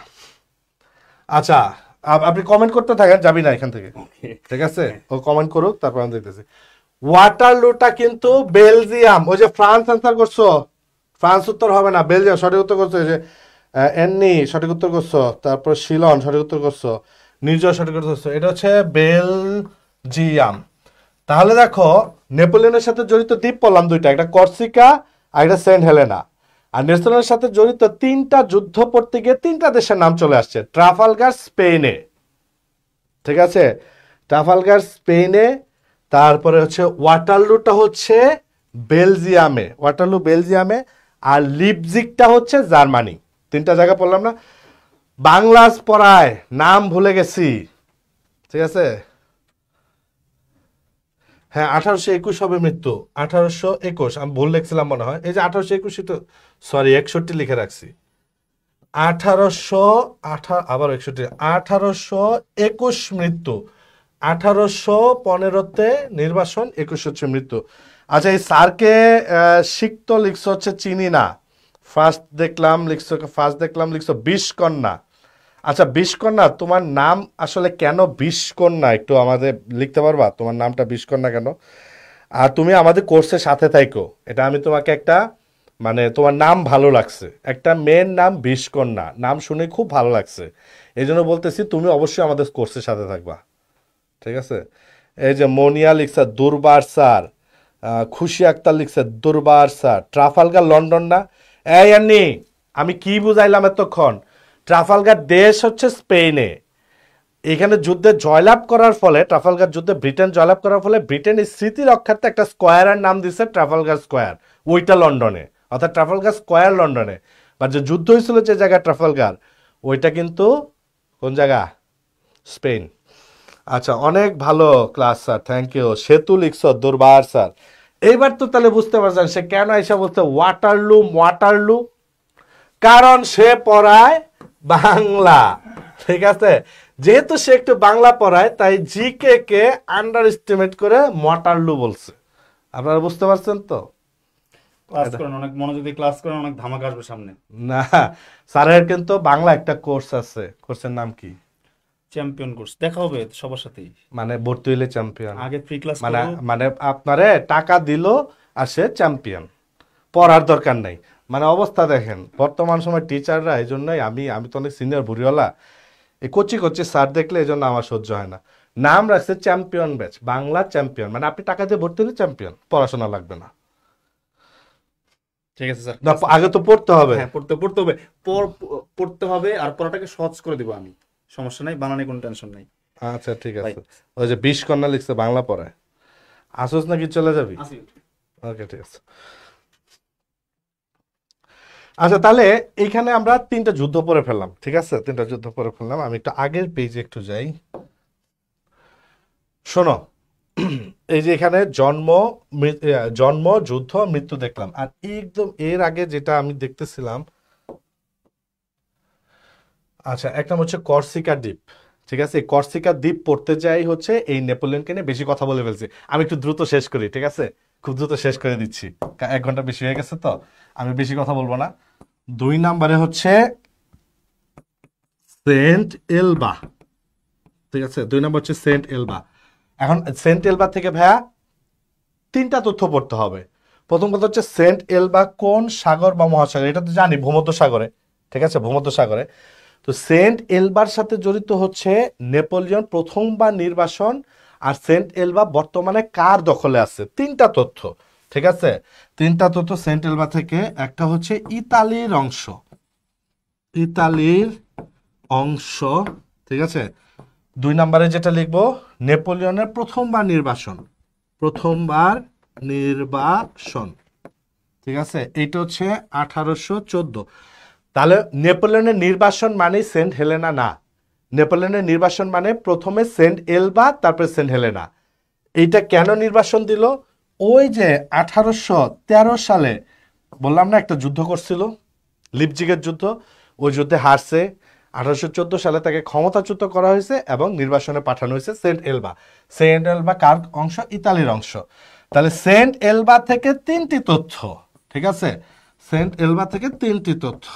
আচ্ছা, আপনি কমেন্ট করতে থাকেন, যাবি না এখান থেকে, ঠিক আছে। ও কমেন্ট করুক, তারপর আমি দেখতেছি। ওয়াটারলুটা কিন্তু বেলজিয়াম, ওই যে ফ্রান্স আনসার করছো, ফ্রান্স উত্তর হবে না, বেলজিয়াম সঠিক উত্তর করছো। এই যে এন্নি সঠিক উত্তর করছো, তারপর শিলন সঠিক উত্তর করছো, নির্জয় সঠিক উত্তর করছো, এটা হচ্ছে বেলজিয়াম। তাহলে দেখো, নেপোলিয়নের সাথে জড়িত দ্বীপ বললাম দুইটা, একটা কর্সিকা আর একটা সেন্ট হেলেনা। আর নেপোলিয়নের সাথে জড়িত 3টা যুদ্ধ পড়তে গিয়ে 3টা দেশের নাম চলে আসছে। ট্রাফালগার স্পেনে, ঠিক আছে, ট্রাফালগার স্পেনে, তারপরে হচ্ছে ওয়াটারলুটা হচ্ছে বেলজিয়ামে, ওয়াটারলু বেলজিয়ামে, আর লিপজিগটা হচ্ছে জার্মানি। 3টা জায়গা পড়লাম না, বাংলাস পড়ায় নাম ভুলে গেছি, ঠিক আছে। হ্যাঁ, 1821 হবে মৃত্যু, 1821, আমি ভুল লিখছিলাম মনে হয়, এই যে 1821, তো সরি 61 লিখে রাখছি, আবার 61, 1821 মৃত্যু, 1815-তে নির্বাসন, 21 হচ্ছে মৃত্যু। আচ্ছা, এই স্যারকে শিখতো লিখছো হচ্ছে চিনি না, ফার্স্ট দেখলাম লিখছো বিষকন্যা। আচ্ছা বিষকন্যা, তোমার নাম আসলে কেন বিষকন্যা একটু আমাদের লিখতে পারবা? তোমার নামটা বিষকন্যা কেন? আর তুমি আমাদের কোর্সের সাথে থাইকো, এটা আমি তোমাকে একটা মানে তোমার নাম ভালো লাগছে, একটা মেয়ের নাম বিষকন্যা, নাম শুনে খুব ভালো লাগছে, এই জন্য বলতেছি তুমি অবশ্যই আমাদের কোর্সের সাথে থাকবা, ঠিক আছে? এই যে মনিয়া লিখছে দুর্বার স্যার, খুশি আক্তার লিখছে দুর্বার স্যার, ট্রাফালগার লন্ডন না? এই আন্নি, আমি কি বুঝাইলাম এতক্ষণ? ট্রাফালগার দেশ হচ্ছে স্পেনে। এখানে যুদ্ধে জয়লাভ করার ফলে, ট্রাফালগার যুদ্ধে ব্রিটেন জয়লাভ করার ফলে ব্রিটেনের স্মৃতি রক্ষার্থে একটা স্কোয়ারের নাম দিছে ট্রাফালগার স্কোয়ার, ওইটা লন্ডনে, অর্থাৎ ট্রাফালগার স্কোয়ার লন্ডনে। বা যে যুদ্ধ হয়েছিল যে জায়গা ট্রাফালগার, ওইটা কিন্তু কোন জায়গা? স্পেন। আচ্ছা অনেক ভালো ক্লাস স্যার, থ্যাংক ইউ। সেতু লিখছ দুর্বার স্যার। এইবার তো তাহলে বুঝতে পারছেন সে কেন এসে বলছে ওয়াটারলু ওয়াটারলু, কারণ সে পড়ায় বাংলা, ঠিক আছে? যেহেতু সে একটু বাংলা পড়ায় তাই জিকে কে আন্ডার এস্টিমেট করে ওয়াটারলু বলছে। আপনারা বুঝতে পারছেন তো? ক্লাস করেন, অনেক মনোযোগ দিয়ে ক্লাস করেন, অনেক ধামাকা আসবে সামনে। না, স্যারের কিন্তু বাংলা একটা কোর্স আছে, কোর্সের নাম কি? Champion course. দেখা হবে সবার সাথেই, মানে ভর্তি হইলে চ্যাম্পিয়ন, আগে ফ্রি ক্লাস মানে করো। মানে আপনারে টাকা দিল আর সে চ্যাম্পিয়ন, পড়ার দরকার নাই। মানে অবস্থা দেখেন বর্তমান সময় টিচাররা, এই জন্যই আমি আমি তো অনেক সিনিয়র ভুরিওয়ালা, এই কচি কচি স্যার দেখলে এই জন্য আমার সহ্য হয় না। নাম রাখছে চ্যাম্পিয়ন ব্যাচ, বাংলা চ্যাম্পিয়ন, মানে আপনি টাকা দিয়ে ভর্তি হলে চ্যাম্পিয়ন, পড়াশোনা লাগবে না। ঠিক আছে স্যার, না, আগে তো পড়তে হবে। হ্যাঁ পড়তে হবে, পড়তে হবে, আর পড়াটাকে সহজ করে দিব আমি, সমস্যা নাই, বানানে কোনো টেনশন নাই আচ্ছা ঠিক ভাই। আছে। ওই যে 20 কন্যা লিখছে বাংলা পড়ায়, আসোস নাকি চলে যাবি? আসি। ওকে ঠিক আছে। আচ্ছা তাহলে এইখানে আমরা 3টা যুদ্ধ পড়ে ফেললাম, ঠিক আছে? 3টা যুদ্ধ পড়ে ফেললাম। আমি একটু আগের পেজে একটু যাই। শোনো, এই যে এখানে জন্ম যুদ্ধ মৃত্যু দেখলাম, আর একদম এর আগে যেটা আমি দেখতেছিলাম, আচ্ছা একটা হচ্ছে কর্সিকা দ্বীপ, ঠিক আছে? এই কর্সিকা দ্বীপ পড়তে যাই হচ্ছে এই নেপোলিয়নকে নিয়ে বেশি কথা বলে ফেলছি। আমি একটু দ্রুত শেষ করি, ঠিক আছে? খুব দ্রুত শেষ করে দিচ্ছি, 1 ঘন্টা বেশি হয়ে গেছে তো, আমি বেশি কথা বলবো না। 2 নম্বরে হচ্ছে সেন্ট এলবা, ঠিক আছে? 2 নম্বর হচ্ছে সেন্ট এলবা। এখন সেন্ট এলবা থেকে ভাইয়া 3টা তথ্য পড়তে হবে। প্রথম কথা হচ্ছে সেন্ট এলবা কোন সাগর বা মহাসাগর? এটা তো জানি ভূমধ্য সাগরে, ঠিক আছে? ভূমধ্য সাগরে। তো সেন্ট এলবার সাথে জড়িত হচ্ছে নেপোলিয়ন প্রথমবার নির্বাসন, আর সেন্ট এলবা বর্তমানে কার দখলে আছে? 3টা তথ্য, ঠিক আছে? 3টা তথ্য সেন্ট এলবা থেকে। একটা হচ্ছে ইতালির অংশ, ইতালির অংশ, ঠিক আছে? 2 নম্বরে যেটা লিখবো নেপোলিয়নের প্রথমবার নির্বাসন, প্রথমবার নির্বাসন, ঠিক আছে? এইটা হচ্ছে 1814। তাহলে নেপোলিয়নের নির্বাসন মানে সেন্ট হেলেনা না, নেপোলিয়নের নির্বাসন মানে প্রথমে সেন্ট এলবা তারপরে সেন্ট হেলেনা। এইটা কেন নির্বাসন দিল? ওই যে 1813 সালে বললাম না একটা যুদ্ধ করছিল, লিপজিগের যুদ্ধ, ওই যুদ্ধে হারছে। 1814 সালে তাকে ক্ষমতাচ্যুত করা হয়েছে এবং নির্বাসনে পাঠানো হয়েছে সেন্ট এলবা। সেন্ট এলবা কার অংশ? ইতালির অংশ। তাহলে সেন্ট এলবা থেকে 3টি তথ্য, ঠিক আছে? সেন্ট এলবা থেকে 3টি তথ্য।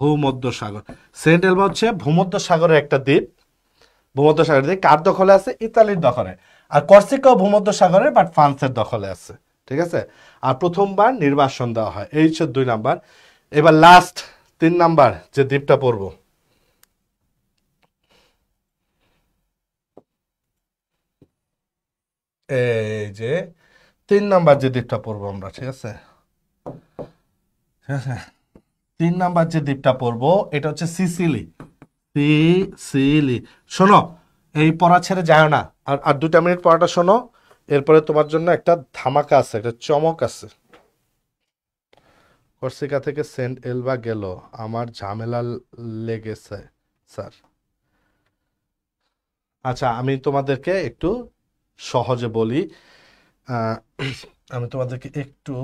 ভূমধ্য সাগর, সেন্ট এলবা হচ্ছে ভূমধ্য সাগরের একটা দ্বীপ, ভূমধ্য সাগরের দ্বীপ কার দখলে আছে? ইতালির দখলে। আর কর্সিকাও ভূমধ্য সাগরের, বাট ফ্রান্সের দখলে আছে, ঠিক আছে? আর প্রথমবার নির্বাসন দেওয়া হয়, এই হচ্ছে 2 নাম্বার। এবার লাস্ট 3 নাম্বার যে দ্বীপটা পড়বো, এই যে 3 নাম্বার যে দ্বীপটা পড়বো আমরা, ঠিক আছে? ঠিক আছে, 3 নাম্বার যে দ্বীপটা পড়বো এটা হচ্ছে সিসিলি, সিসিলি। শোনো, এই পড়া ছেড়ে যায় না, আর 2টা মিনিট পড়াটা শোনো, এরপরে তোমার জন্য একটা ধামাকা আছে, একটা চমক আছে। কর্সিকা থেকে সেন্ট এলবা গেল, আমার ঝামেলা লেগেছে স্যার। আচ্ছা আমি তোমাদেরকে একটু সহজে বলি, আহ, আমি তোমাদেরকে একটু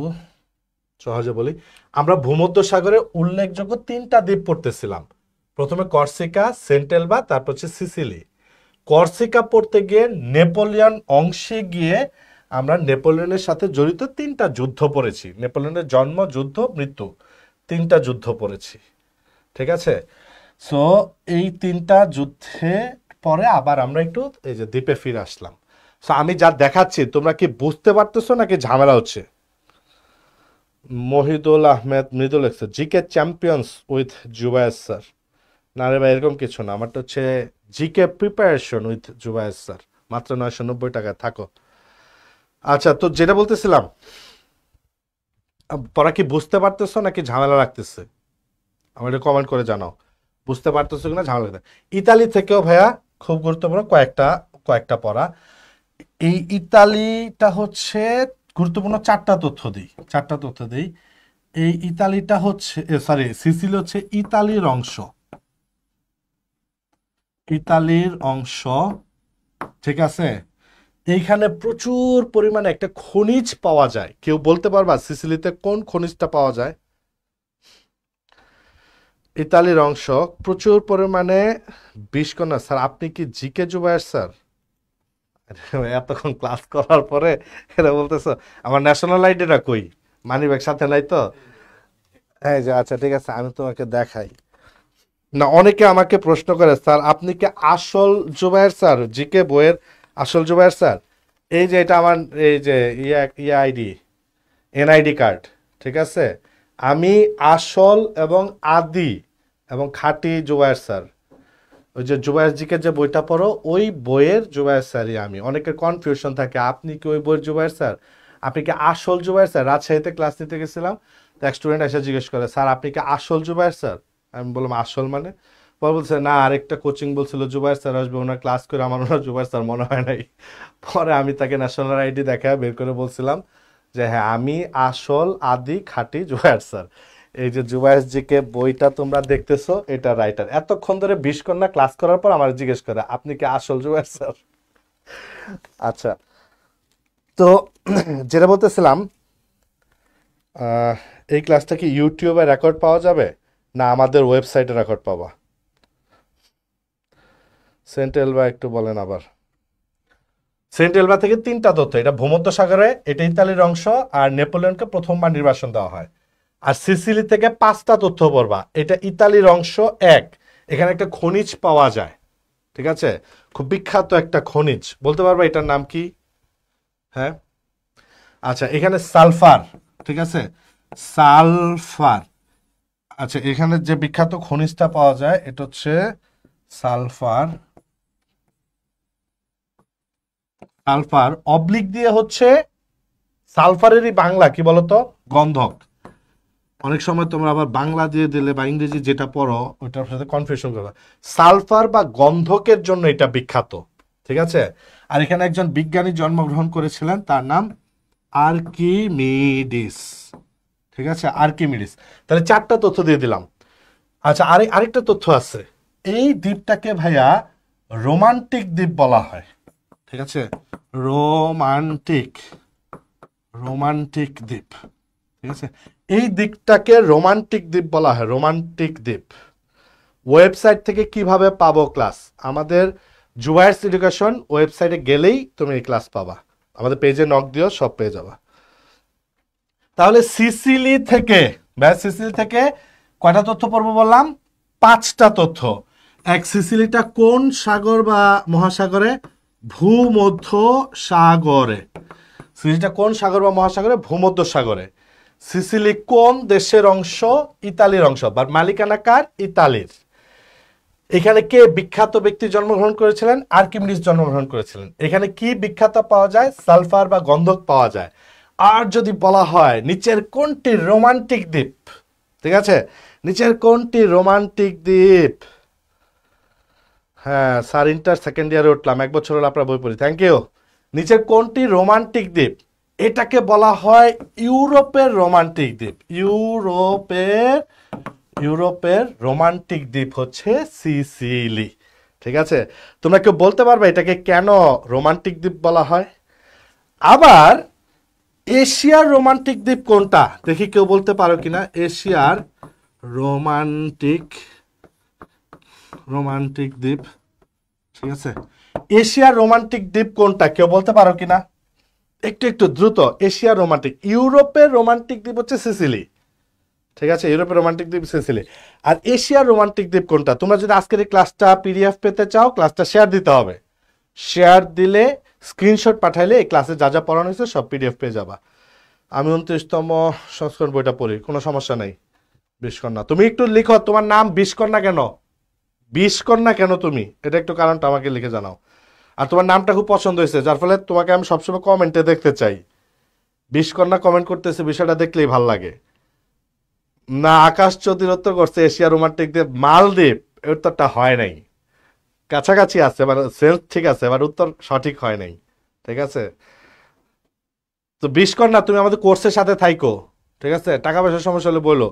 সহজে বলি। আমরা ভূমধ্য সাগরে উল্লেখযোগ্য 3টা দ্বীপ পড়তেছিলাম, প্রথমে কর্সিকা, সেন্ট এলবা, তারপর হচ্ছে সিসিলি। কর্সিকা পড়তে গিয়ে নেপোলিয়ন অংশে গিয়ে আমরা নেপোলিয়নের সাথে জড়িত 3টা যুদ্ধ পড়েছি, নেপোলিয়নের জন্ম, যুদ্ধ, মৃত্যু। 3টা যুদ্ধ পড়েছি, ঠিক আছে। সো এই 3টা যুদ্ধে পরে আবার আমরা একটু এই যে দ্বীপে ফিরে আসলাম। সো আমি যা দেখাচ্ছি তোমরা কি বুঝতে পারতেছো নাকি ঝামেলা হচ্ছে? মহিদুল আহমেদ মৃদুল লিখছে GK champions with Zubair sir. না রে ভাই, এরকম কিছু না, আমারটা হচ্ছে GK preparation with Zubair sir, মাত্র 990 টাকায় থাকো। আচ্ছা, তো যেটা বলতেছিলাম, পড়া কি বুঝতে পারতেছো নাকি ঝামেলা লাগতেছে? আমার একটু কমেন্ট করে জানাও বুঝতে পারতেছো কিনা, ঝামেলা লাগতেছে। ইতালি থেকেও ভাইয়া খুব গুরুত্বপূর্ণ কয়েকটা পড়া। এই ইতালিটা হচ্ছে গুরুত্বপূর্ণ, চারটা তথ্য দিই। এই ইতালিটা হচ্ছে, সরি, সিসিলি হচ্ছে ইতালির অংশ, ঠিক আছে। এইখানে প্রচুর পরিমাণে একটা খনিজ পাওয়া যায়। কেউ বলতে পারবা সিসিলিতে কোন খনিজটা পাওয়া যায়? ইতালির অংশ প্রচুর পরিমাণে বিষকণা। স্যার আপনি কি জিকে জুবায়ের স্যার? এতক্ষণ ক্লাস করার পরে এরা বলতেছো আমার ন্যাশনাল আইডিটা কই, মানিব্যাগ সাথে নাই তো? এই যে, আচ্ছা ঠিক আছে, আমি তোমাকে দেখাই। না, অনেকে আমাকে প্রশ্ন করে স্যার আপনি কি আসল জুবায়ের স্যার, জিকে বইয়ের আসল জুবায়ের স্যার? এই যে এটা আমার এই যে আইডি, এনআইডি কার্ড, ঠিক আছে। আমি আসল এবং আদি এবং খাঁটি জুবায়ের স্যার। ওই যে জুবায়ের জিকে যে বইটা পড়ো ওই বইয়ের জুবায়ের স্যারই আমি। অনেকের কনফিউশন থাকে আপনি কি ওই বইয়ের জুবায়ের স্যার, আপনি কি আসল জুবায়ের স্যার? রাজশাহীতে ক্লাস নিতে গেছিলাম, তো এক স্টুডেন্ট এসে জিজ্ঞেস করে স্যার আপনি কি আসল জুবায়ের স্যার? আমি বললাম আসল মানে? পরে বলছে না, আরেকটা কোচিং বলছিল জুবায়ের স্যার আসবে, ওনার ক্লাস করে আমার ওনার জুবায়ের স্যার মনে হয় নাই। পরে আমি তাকে ন্যাশনাল আইডি দেখা বের করে বলছিলাম যে হ্যাঁ আমি আসল আদি খাঁটি জুবায়ের স্যার। এই যে জুবায়ের জিকে বইটা তোমরা দেখতেছো, এটা রাইটার। এতক্ষণ ধরে 20 কন্যা ক্লাস করার পর আমার জিজ্ঞেস করে আপনি কি আসল জুবায়ের স্যার? আচ্ছা, তো যেটা বলতেছিলাম, আহ, এই ক্লাসটা কি ইউটিউবে রেকর্ড পাওয়া যাবে না আমাদের ওয়েবসাইটে রেকর্ড পাবা? সেন্ট এলবা একটু বলেন আবার। সেন্ট এলবা থেকে 3টা তথ্য, এটা ভূমধ্যসাগরে, এটা ইতালির অংশ, আর নেপোলিয়নকে প্রথমবার নির্বাসন দেওয়া হয়। আর সিসিলি থেকে 5টা তথ্য পড়বা, এটা ইতালির অংশ 1, এখানে একটা খনিজ পাওয়া যায়, ঠিক আছে, খুব বিখ্যাত একটা খনিজ, বলতে পারবা এটার নাম কি? হ্যাঁ, আচ্ছা, এখানে সালফার, ঠিক আছে, সালফার। আচ্ছা, এখানে যে বিখ্যাত খনিজটা পাওয়া যায় এটা হচ্ছে সালফার। সালফার অবলিক দিয়ে হচ্ছে সালফারেরই বাংলা কি বলতো? গন্ধক। অনেক সময় তোমরা আবার বাংলা দিয়ে দিলে বা ইংরেজি যেটা পড়ো ওটার সাথে কনফিউশন করবে। সালফার বা গন্ধকের জন্য এটা বিখ্যাত, ঠিক আছে। আর এখানে একজন বিজ্ঞানী জন্মগ্রহণ করেছিলেন, তার নাম আর্কিমিডিস, ঠিক আছে, আর্কিমিডিস। তাহলে 4টা তথ্য দিয়ে দিলাম। আচ্ছা, আরেকটা তথ্য আছে, এই দ্বীপটাকে ভাইয়া রোমান্টিক দ্বীপ বলা হয়, ঠিক আছে, রোমান্টিক দ্বীপ, ঠিক আছে। এই দ্বীপটাকে রোমান্টিক দ্বীপ বলা হয়, রোমান্টিক দ্বীপ। ওয়েবসাইট থেকে কিভাবে পাবো ক্লাস? আমাদের জুবায়ার্স এডুকেশন ওয়েবসাইটে গেলেই তুমি এই ক্লাস পাবা, আমাদের পেজে নক দিও, সব পেয়ে যাবা। তাহলে সিসিলি থেকে কয়টা তথ্য পড়বো বললাম? 5টা তথ্য। এক, সিসিলিটা কোন সাগর বা মহাসাগরে? ভূমধ্য সাগরে। সিসিলিটা কোন সাগর বা মহাসাগরে? ভূমধ্য সাগরে। সিসিলি কোন দেশের অংশ? ইতালির অংশ, বা মালিকানা কার? ইতালির। এখানে কে বিখ্যাত ব্যক্তি জন্মগ্রহণ করেছিলেন? আর্কিমিডিস জন্মগ্রহণ করেছিলেন। এখানে কি বিখ্যাত পাওয়া যায়? সালফার বা গন্ধক পাওয়া যায়। আর যদি বলা হয় নিচের কোনটি রোমান্টিক দ্বীপ, ঠিক আছে, নিচের কোনটি রোমান্টিক দ্বীপ? হ্যাঁ স্যার, ইন্টার সেকেন্ড ইয়ারে উঠলাম, 1 বছর হলো আপনার বই পড়ি, থ্যাংক ইউ। নিচের কোনটি রোমান্টিক দ্বীপ? এটাকে বলা হয় ইউরোপের রোমান্টিক দ্বীপ। ইউরোপের রোমান্টিক দ্বীপ হচ্ছে সিসিলি, ঠিক আছে। তোমরা কেউ বলতে পারবে এটাকে কেন রোমান্টিক দ্বীপ বলা হয়? আবার এশিয়ার রোমান্টিক দ্বীপ কোনটা দেখি, কেউ বলতে পারো কিনা? এশিয়ার রোমান্টিক দ্বীপ, ঠিক আছে, এশিয়ার রোমান্টিক দ্বীপ কোনটা কেউ বলতে পারো কিনা? একটু দ্রুত। এশিয়ার রোমান্টিক, ইউরোপের রোমান্টিক দ্বীপ হচ্ছে সিসিলি, ঠিক আছে, ইউরোপের রোমান্টিক দ্বীপ সিসিলি। আর এশিয়ার রোমান্টিক দ্বীপ কোনটা? তোমরা যদি আজকের এই ক্লাসটা পিডিএফ পেতে চাও, ক্লাসটা শেয়ার দিতে হবে। শেয়ার দিলে স্ক্রিনশট পাঠাইলে এই ক্লাসে যা যা পড়ানো হয়েছে সব পিডিএফ পেয়ে যাবা। আমি 29তম সংস্করণ বইটা পড়ি, কোনো সমস্যা নেই। বিষকন্যা, তুমি একটু লিখো তোমার নাম বিষকন্যা কেন? বিষকন্যা কেন তুমি? এটা একটু কারণটা আমাকে লিখে জানাও। আর তোমার নামটা খুব পছন্দ হয়েছে, যার ফলে তোমাকে আমি সবসময় কমেন্টে দেখতে চাই। বিষকন্যা কমেন্ট করতেছে, বিষয়টা দেখলেই ভাল লাগে। না, আকাশ চৌধুরীর উত্তর করছে এশিয়া রোমান্টিক দ্বীপ মালদ্বীপ। এর উত্তরটা হয় নাই, কাছাকাছি আছে, মানে সেন্স ঠিক আছে, এবার উত্তর সঠিক হয় নাই। ঠিক আছে, তো বিষকন্যা তুমি আমাদের কোর্সের সাথে থাইকো। ঠিক আছে, টাকা পয়সার সমস্যা হলে বলো,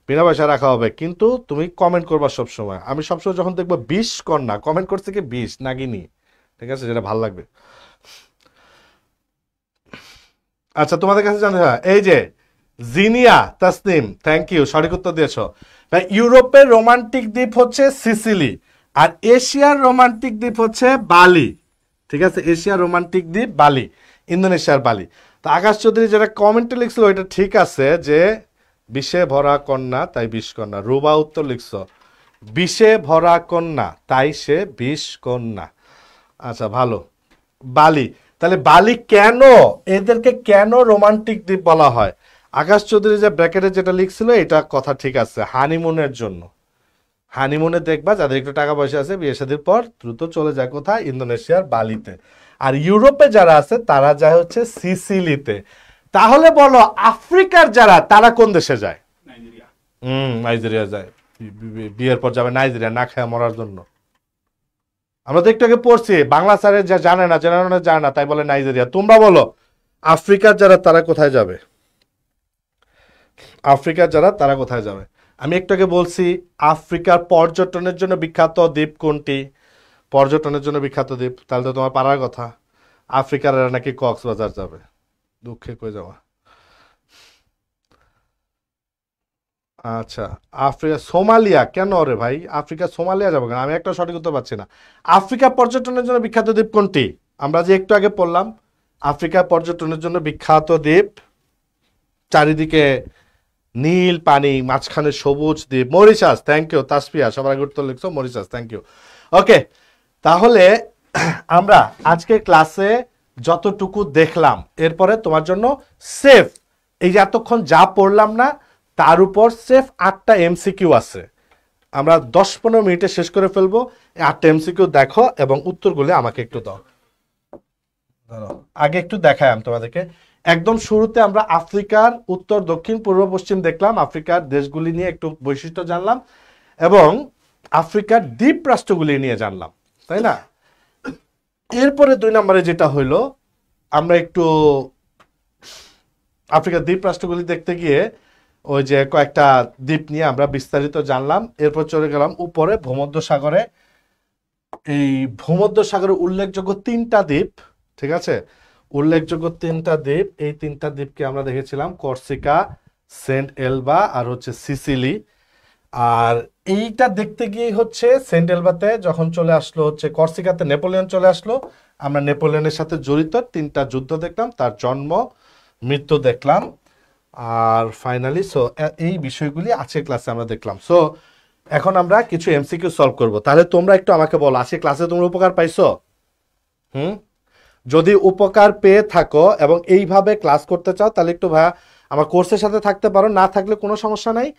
বিনা পয়সা রাখা হবে, কিন্তু তুমি কমেন্ট করবা সবসময়। আমি সবসময় যখন দেখবো বিষকন্যা কমেন্ট করছে কি বিষ নাগিনী, ঠিক আছে, যেটা ভাল লাগবে। আচ্ছা, তোমাদের কাছে জানতে হয়, এই যে জিনিয়া তাসনিম, থ্যাংক ইউ, সঠিক উত্তর দিয়েছ। ইউরোপের রোমান্টিক দ্বীপ হচ্ছে সিসিলি, আর এশিয়ার রোমান্টিক দ্বীপ হচ্ছে বালি। ঠিক আছে, এশিয়ার রোমান্টিক দ্বীপ বালি, ইন্দোনেশিয়ার বালি। তো আকাশ চৌধুরী যেটা কমেন্টে লিখছিল ওইটা ঠিক আছে, যে বিষে ভরা কন্যা তাই বিষ কন্যা। রুবা উত্তর লিখছ বিষে ভরা কন্যা তাই সে বিষ কন্যা। আচ্ছা, ভালো। বালি, তাহলে বালি কেন, এদেরকে কেন রোমান্টিক দ্বীপ বলা হয়? আকাশ চৌধুরী যে ব্র্যাকেটে যেটা লিখছিল এটা কথা ঠিক আছে, হানিমুনের জন্য। হানিমুনে দেখবা যাদের একটু টাকা পয়সা আছে বিয়ে শাদীর পর দ্রুত চলে যায় কোথায়? ইন্দোনেশিয়ার বালিতে। আর ইউরোপে যারা আছে তারা যায় হচ্ছে সিসিলিতে। তাহলে বলো আফ্রিকার যারা, তারা কোন দেশে যায়? নাইজেরিয়া যায়। বিয়ের পর যাবে নাইজেরিয়া না খেয়ে মরার জন্য। আমরা তো একটু আগে পড়ছি, বাংলা স্যারে যা জানে না, জেনারেল জানে না, তাই বলে নাইজেরিয়া। তোমরা বলো আফ্রিকার যারা তারা কোথায় যাবে? আফ্রিকার যারা তারা কোথায় যাবে? আমি একটু আগে বলছি আফ্রিকার পর্যটনের জন্য বিখ্যাত দ্বীপ কোনটি? পর্যটনের জন্য বিখ্যাত দ্বীপ, তাহলে তো তোমার পারার কথা। আফ্রিকার এরা নাকি কক্সবাজার যাবে, দুঃখে কই যাওয়া। আচ্ছা, আফ্রিকা সোমালিয়া কেন রে ভাই? আফ্রিকা সোমালিয়া যাবো কেন? আমি একটা সঠিক উত্তর পাচ্ছি না। আফ্রিকা পর্যটনের জন্য বিখ্যাত দ্বীপ কোনটি? আমরা যে একটু আগে পড়লাম আফ্রিকা পর্যটনের জন্য বিখ্যাত দ্বীপ, চারিদিকে নীল পানি, মাঝখানে সবুজ দ্বীপ, মরিশাস। থ্যাংক ইউ তাসফিয়া, সবার আগে উত্তর লিখছো মরিশাস, থ্যাংক ইউ। ওকে, তাহলে আমরা আজকে ক্লাসে যতটুকু দেখলাম, এরপরে তোমার জন্য সেফ, এই যে এতক্ষণ যা পড়লাম না তার উপর সেফ 8টা এমসিকিউ আছে। আমরা 10-15 মিনিটে শেষ করে ফেলবো। এই 8টা এমসিকিউ দেখো এবং উত্তরগুলো আমাকে একটু দাও। আগে একটু দেখাই আমি তোমাদেরকে। একদম শুরুতে আমরা আফ্রিকার উত্তর, দক্ষিণ, পূর্ব, পশ্চিম দেখলাম, আফ্রিকার দেশগুলি নিয়ে একটু বৈশিষ্ট্য জানলাম এবং আফ্রিকার দ্বীপ রাষ্ট্রগুলি নিয়ে জানলাম, তাই না? এরপরে 2 নম্বরে যেটা হইলো, আমরা একটু আফ্রিকার দ্বীপ রাষ্ট্রগুলি দেখতে গিয়ে ওই যে কয়েকটা দ্বীপ নিয়ে আমরা বিস্তারিত জানলাম। এরপর চলে গেলাম উপরে ভূমধ্যসাগরে। এই ভূমধ্যসাগরে উল্লেখযোগ্য 3টা দ্বীপ, ঠিক আছে, উল্লেখযোগ্য 3টা দ্বীপ। এই 3টা দ্বীপকে আমরা দেখেছিলাম কর্সিকা, সেন্ট এলবা আর হচ্ছে সিসিলি। আর এইটা দেখতে গিয়ে হচ্ছে সেন্ট এলবাতে যখন চলে আসলো, হচ্ছে কর্সিকাতে নেপোলিয়ন চলে আসলো, আমরা নেপোলিয়নের সাথে জড়িত 3টা যুদ্ধ দেখলাম, তার জন্ম মৃত্যু দেখলাম। আর ফাইনালি এই বিষয়গুলি আজকের ক্লাসে আমরা দেখলাম। সো এখন আমরা কিছু এমসিকিউ সলভ করব। তাহলে তোমরা একটু আমাকে বলো, আজকে ক্লাসে তোমরা উপকার পাইছো? যদি উপকার পেয়ে থাকো এবং এইভাবে ক্লাস করতে চাও তাহলে একটু ভাইয়া আমার কোর্সের সাথে থাকতে পারো, না থাকলে কোনো সমস্যা নাই।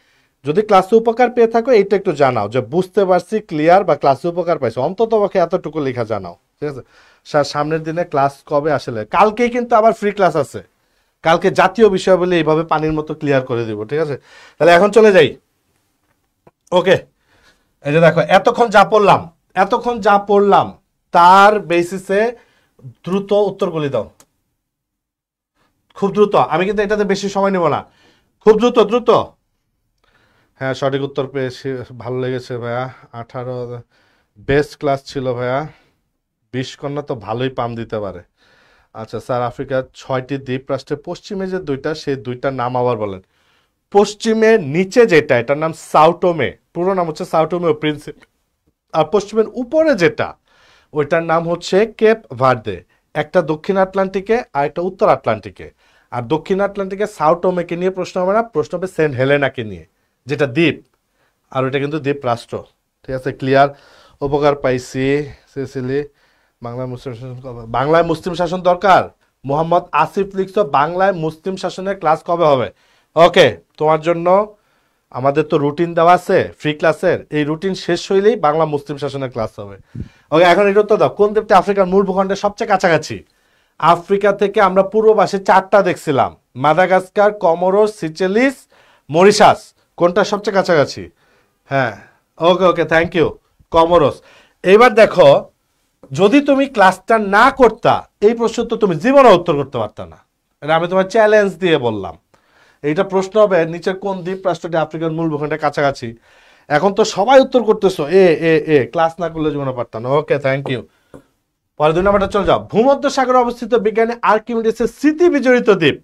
যদি ক্লাসে উপকার পেয়ে থাকো এইটা একটু জানাও যে বুঝতে পারছি, ক্লিয়ার, বা ক্লাসে উপকার পাইছো, অন্তত পক্ষে এতটুকু লেখা জানাও, ঠিক আছে? সামনের দিনে ক্লাস কবে আসলে? কালকেই কিন্তু আবার ফ্রি ক্লাস আছে, কালকে জাতীয় বিষয় বলে এইভাবে পানির মতো ক্লিয়ার করে দিব, ঠিক আছে? তাহলে এখন চলে যাই। ওকে, এই যে দেখো এতক্ষণ যা পড়লাম তার বেসিসে দ্রুত উত্তরগুলি দাও, খুব দ্রুত। আমি কিন্তু এটাতে বেশি সময় নেব না, খুব দ্রুত দ্রুত। হ্যাঁ, সঠিক উত্তর পেয়েছি, ভালো লেগেছে ভাইয়া। 18 বেস্ট ক্লাস ছিল ভাইয়া। বিষকন্যা তো ভালোই পাম দিতে পারে। আচ্ছা স্যার, আফ্রিকার 6টি দ্বীপ রাষ্ট্রের পশ্চিমে যে 2টা, সেই 2টার নাম আবার বলেন। পশ্চিমে নিচে যেটা, এটার নাম সাউটোমে, পুরো নাম হচ্ছে সাউটোমে ও প্রিন্সিপ। আর পশ্চিমের উপরে যেটা, ওইটার নাম হচ্ছে কেপ ভার্দে। একটা দক্ষিণ আটলান্টিকে আর একটা উত্তর আটলান্টিকে। আর দক্ষিণ আটলান্টিকে সাউটোমেকে নিয়ে প্রশ্ন হবে না, প্রশ্ন হবে সেন্ট হেলেনাকে নিয়ে। যেটা দ্বীপ, আর ওইটা কিন্তু দ্বীপ রাষ্ট্র। ঠিক আছে, ক্লিয়ার? উপকার পাইছি। সিসিলি বাংলায় মুসলিম শাসন কবে? বাংলায় মুসলিম শাসন দরকার। মোহাম্মদ আসিফ লিখছো বাংলায় মুসলিম শাসনের ক্লাস কবে হবে? ওকে, তোমার জন্য আমাদের তো রুটিন দেওয়া আছে ফ্রি ক্লাসের, এই রুটিন শেষ হইলেই বাংলা মুসলিম শাসনের ক্লাস হবে। ওকে, এখন এটা উত্তর দাও, কোন দ্বীপটি আফ্রিকার মূল ভূখণ্ডের সবচেয়ে কাছাকাছি? আফ্রিকা থেকে আমরা পূর্ব পাশে 4টা দেখছিলাম, মাদাগাস্কার, কমোরোস, সিচেলিস, মরিশাস। কোনটা সবচেয়ে কাছাকাছি? হ্যাঁ, ওকে ওকে, থ্যাংক ইউ, কমোরোস। এবার দেখো, যদি তুমি ক্লাসটা না করতা এই প্রশ্ন তো তুমি জীবনে উত্তর করতে পারতা না। এটা আমি তোমার চ্যালেঞ্জ দিয়ে বললাম। এইটা প্রশ্ন হবে নিচের কোন দ্বীপ রাষ্ট্রটি আফ্রিকার মূল ভূখণ্ডের কাছাকাছি। এখন তো সবাই উত্তর করতেছো এ এ এ, ক্লাস না করলে জীবনে পারতাম না। ওকে, থ্যাংক ইউ। পরে 2 নম্বরটা চলে যাও। ভূমধ্য সাগরে অবস্থিত বিজ্ঞানী আর্কিমিডিসের স্মৃতি বিজড়িত দ্বীপ,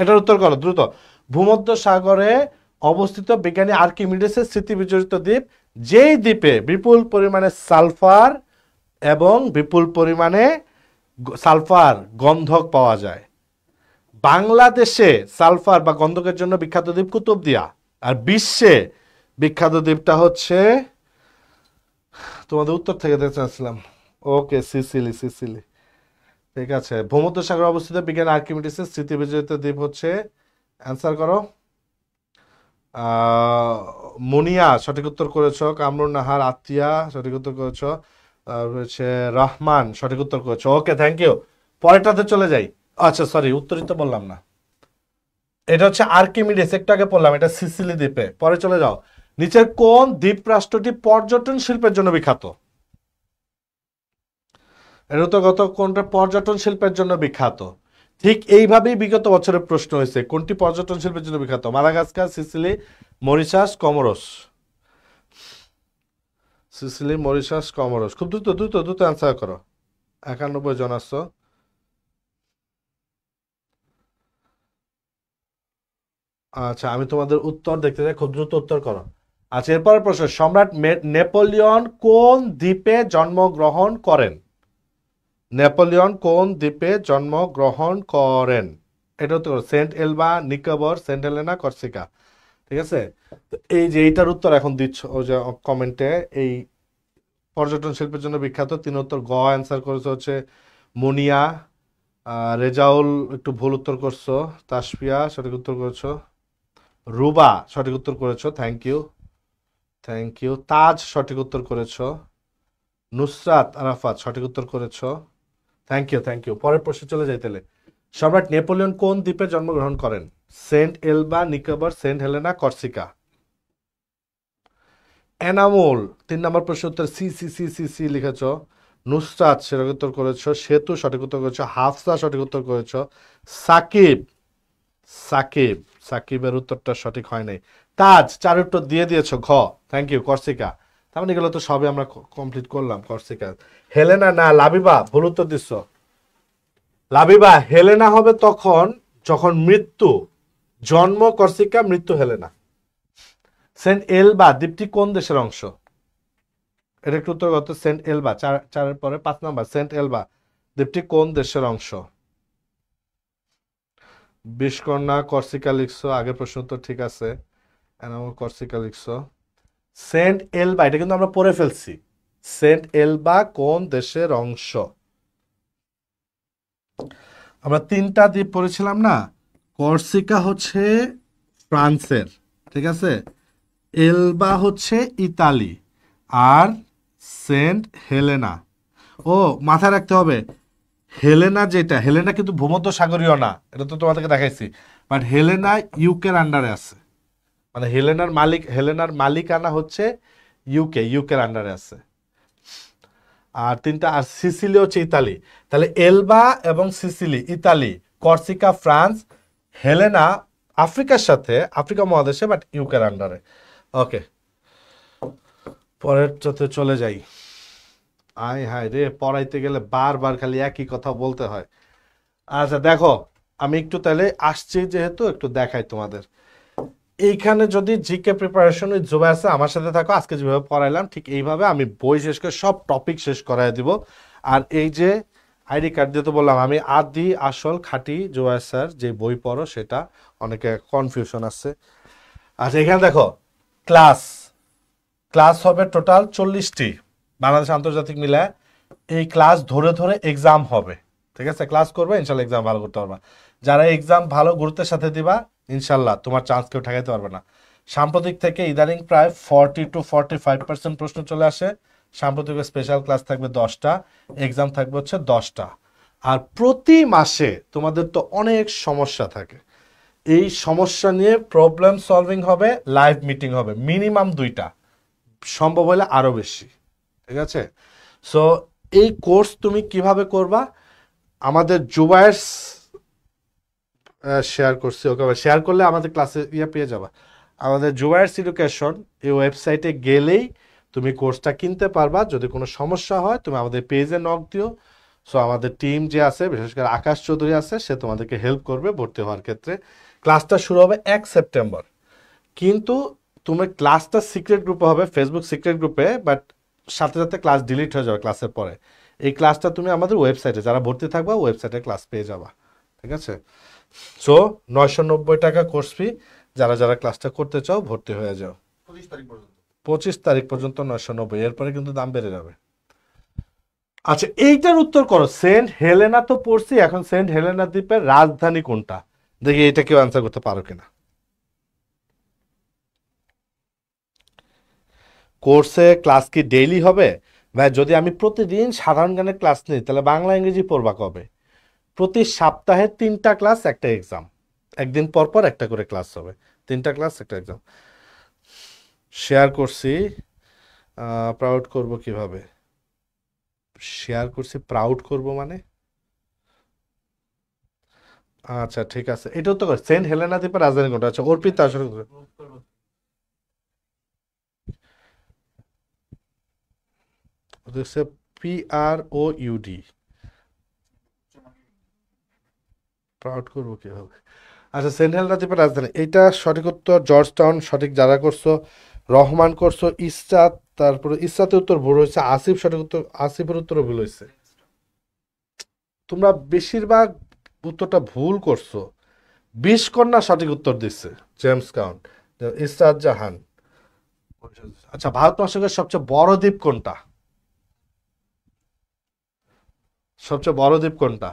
এটার উত্তর করো দ্রুত। ভূমধ্য সাগরে অবস্থিত বিজ্ঞানী আর্কিমিডিসের স্মৃতি বিজড়িত দ্বীপ, যেই দ্বীপে বিপুল পরিমাণে সালফার এবং বিপুল পরিমাণে সালফার গন্ধক পাওয়া যায়। বাংলাদেশে সালফার বা গন্ধকের জন্য বিখ্যাত দ্বীপ কুতুবদিয়া, আর বিশ্বে বিখ্যাত দ্বীপটা হচ্ছে, তোমাদের উত্তর থেকে দেখতে চাচ্ছিলাম, ওকে, সিসিলি। সিসিলি, ঠিক আছে। ভূমধ্যসাগরে অবস্থিত বিজ্ঞানী আর্কিমিডিসের স্মৃতি বিজড়িত দ্বীপ হচ্ছে, অ্যান্সার করো। মুনিয়া সঠিক উত্তর করেছ, কামরুন নাহার, আতিয়া সঠিক উত্তর করেছ, হচ্ছে রহমান সঠিক উত্তর করেছ। ওকে, থ্যাংক ইউ। পরেরটাতে চলে যাই। আচ্ছা সরি, উত্তরই তো বললাম না। এটা হচ্ছে আর্কিমিডিস, একটু আগে পড়লাম, এটা সিসিলি দ্বীপে। পরে চলে যাও, নিচের কোন দ্বীপ রাষ্ট্রটি পর্যটন শিল্পের জন্য বিখ্যাত? এর উত্তর কত? কোনটা পর্যটন শিল্পের জন্য বিখ্যাত? ঠিক এইভাবেই বিগত বছরের প্রশ্ন হয়েছে, কোনটি পর্যটন শিল্পের জন্য বিখ্যাত? Madagascar, Sicily, Mauritius, Comoros. Sicily, Mauritius, Comoros. খুব দ্রুত দ্রুত দ্রুত অ্যান্সার করো। 91 জন আসছো। আচ্ছা, আমি তোমাদের উত্তর দেখতে চাই, খুব দ্রুত উত্তর করো। আচ্ছা, এরপরের প্রশ্ন, সম্রাট নেপোলিয়ন কোন দ্বীপে জন্মগ্রহণ করেন? নেপোলিয়ন কোন দ্বীপে জন্মগ্রহণ করেন? এটা উত্তর করো। Saint Elba, Nicobar, Saint Helena, Corsica. ঠিক আছে, তো এই যে এইটার উত্তর এখন দিচ্ছ ও যে কমেন্টে, এই পর্যটন শিল্পের জন্য বিখ্যাত 3 উত্তর গ অ্যান্সার করেছে হচ্ছে মুনিয়া। রেজাউল একটু ভুল উত্তর করছো। তাসফিয়া সঠিক উত্তর করেছো। রুবা সঠিক উত্তর করেছো, থ্যাংক ইউ থ্যাংক ইউ। তাজ সঠিক উত্তর করেছো। নুসরাত আরাফাত সঠিক উত্তর করেছো, থ্যাংক ইউ থ্যাংক ইউ। পরের প্রশ্নে চলে যাই তাহলে। সম্রাট নেপোলিয়ন কোন দ্বীপে জন্মগ্রহণ করেন? Saint Elba, Nicobar, Saint Helena, Corsica. Enamul 3 নম্বর প্রশ্ন উত্তর C C C C C লিখেছ। নুসরাত সঠিক উত্তর করেছো। সেতু সঠিক উত্তর করেছো। হাফসা সঠিক উত্তর করেছো। সাকিব সাকিব সাকিবের উত্তরটা সঠিক হয় নাই। তাজ 4 উত্তর দিয়ে দিয়েছো, ঘ, থ্যাংক ইউ। কর্সিকা, তার মানে এগুলো তো সবই আমরা কমপ্লিট করলাম। কর্সিকা। হেলেনা না, লাবিবা ভুল উত্তর দিচ্ছ। লাবিবা, হেলেনা হবে তখন যখন মৃত্যু, জন্ম কর্সিকা, মৃত্যু হেলেনা। সেন্ট এলবা দ্বীপটি কোন দেশের অংশ? এটা একটু উত্তর কত? সেন্ট এলবা, চারের পরে 5 নাম্বার, সেন্ট এলবা দ্বীপটি কোন দেশের অংশ? বিশকন্যা কর্সিকা লিখছো, আগের প্রশ্ন উত্তর ঠিক আছে। এনামল কর্সিকা লিখছো। সেন্ট এলবা এটা কিন্তু আমরা পড়ে ফেলছি। সেন্ট এলবা কোন দেশের অংশ? আমরা 3টা দ্বীপ পড়েছিলাম না। কর্সিকা হচ্ছে ফ্রান্সের, ঠিক আছে। এলবা হচ্ছে ইতালি, আর সেন্ট হেলেনা, ও মাথায় রাখতে হবে, হেলেনা যেটা, হেলেনা কিন্তু ভূমধ্য সাগরীয় না, এটা তো তোমাদেরকে দেখাইছি। বাট হেলেনা ইউকের আন্ডারে আছে, মানে হেলেনার মালিকানা হচ্ছে ইউকের আন্ডারে আছে। আর 3টা, আর সিসিলি হচ্ছে ইতালি। তাহলে এলবা এবং Sicily Italy, Corsica France, Helena আফ্রিকার সাথে, আফ্রিকা মহাদেশে, বাট ইউকের আন্ডারে। ওকে, পরের চলে যাই। আয় হায় রে, পড়াইতে গেলে বারবার খালি একই কথা বলতে হয়। আচ্ছা দেখো, আমি একটু তাহলে আসছি যেহেতু একটু দেখাই তোমাদের। এইখানে যদি জিকে প্রিপারেশন উইথ জুবাই আছে, আমার সাথে থাকো। আজকে যেভাবে পড়াইলাম ঠিক এইভাবে আমি বই শেষ করে সব টপিক শেষ করাই দিব। আর এই যে আইডি কার্ড দিয়ে তো বললাম আমি আদি আসল খাঁটি জুবাই স্যার যে বই পড়ো, সেটা অনেকে কনফিউশন আছে। আচ্ছা এখানে দেখো ক্লাস ক্লাস হবে টোটাল 40টি, বাংলাদেশ আন্তর্জাতিক মিলায়। এই ক্লাস ধরে ধরে এক্সাম হবে, ঠিক আছে? ক্লাস করবে, ইনশাল্লাহ এক্সাম ভালো করতে পারবা। যারা এক্সাম ভালো গুরুত্বের সাথে দিবা, ইনশাল্লাহ তোমার চান্স কেউ ঠেকাইতে পারবে না। সাম্প্রতিক থেকে ইদানিং প্রায় 40-45% প্রশ্ন চলে আসে। সাম্প্রতিক স্পেশাল ক্লাস থাকবে 10টা, এক্সাম থাকবে হচ্ছে 10টা। আর প্রতি মাসে তোমাদের তো অনেক সমস্যা থাকে, এই সমস্যা নিয়ে প্রবলেম সলভিং হবে, লাইভ মিটিং হবে মিনিমাম 2টা, সম্ভব হলে আরো বেশি, ঠিক আছে? সো এই কোর্স তুমি কিভাবে করবা? আমাদের জুবায়ার্স শেয়ার করছি, ওকে শেয়ার করলে আমাদের ক্লাসে পেয়ে যাবা। আমাদের জুবায়ার্স এডুকেশন এই ওয়েবসাইটে গেলেই তুমি কোর্সটা কিনতে পারবা। যদি কোনো সমস্যা হয় তুমি আমাদের পেজে নক দিও। সো আমাদের টিম যে আছে, বিশেষ করে আকাশ চৌধুরী আছে, সে তোমাদেরকে হেল্প করবে ভর্তি হওয়ার ক্ষেত্রে। ক্লাসটা শুরু হবে 1 সেপ্টেম্বর, কিন্তু তুমি ক্লাসটা সিক্রেট গ্রুপে হবে, ফেসবুক সিক্রেট গ্রুপে, বাট সাথে সাথে ক্লাস ডিলিট হয়ে যাবে ক্লাসের পরে। এই ক্লাসটা তুমি আমাদের ওয়েবসাইটে যারা ভর্তি থাকবা ওয়েবসাইটে ক্লাস পেয়ে যাবা, ঠিক আছে? সো 990 টাকা কোর্স ফি, যারা যারা ক্লাসটা করতে চাও ভর্তি হয়ে যাও। 25 তারিখ পর্যন্ত 990, এরপরে কিন্তু দাম বেড়ে যাবে। আচ্ছা এইটার উত্তর করো, সেন্ট হেলেনা তো পড়ছি, এখন সেন্ট হেলেনা দ্বীপের রাজধানী কোনটা? দেখি এটা কেউ অ্যান্সার করতে পারো কিনা। কোর্সে ক্লাস কি ডেইলি হবে? ভাই যদি আমি প্রতিদিন সাধারণ জ্ঞানের ক্লাস নিই তাহলে বাংলা ইংরেজি পড়বা কবে? প্রতি সপ্তাহে 3টা ক্লাস, একটা এক্সাম, একদিন পর পর একটা করে ক্লাস হবে, 3টা ক্লাস একটা এক্সাম। শেয়ার করছি, প্রাউড করব কিভাবে? শেয়ার করছি প্রাউড করব মানে? আচ্ছা ঠিক আছে, এটাও তো সেন্ট হেলেনা দ্বীপের রাজধানী কোনটা? আচ্ছা অর্পিতা আসলে হচ্ছে PROUD, প্রাউড করবো কিভাবে? আচ্ছা সেন্ট হেলেনা দ্বীপের রাজধানী, এইটা সঠিক উত্তর জর্জ টাউন, সঠিক যারা করছো। রহমান করছো, ইসরাত, তারপরে ইসরাতের উত্তর ভুল হয়েছে, আসিফ সঠিক উত্তর, আসিফের উত্তরও ভুল হয়েছে। তোমরা বেশিরভাগ উত্তরটা ভুল করছো। 20 কন্যা সঠিক উত্তর দিচ্ছে, জেমস কাউন্ট, ইসরাত জাহান। আচ্ছা ভারত মহাসাগরের সবচেয়ে বড় দ্বীপ কোনটা? সবচেয়ে বড় দ্বীপ কোনটা?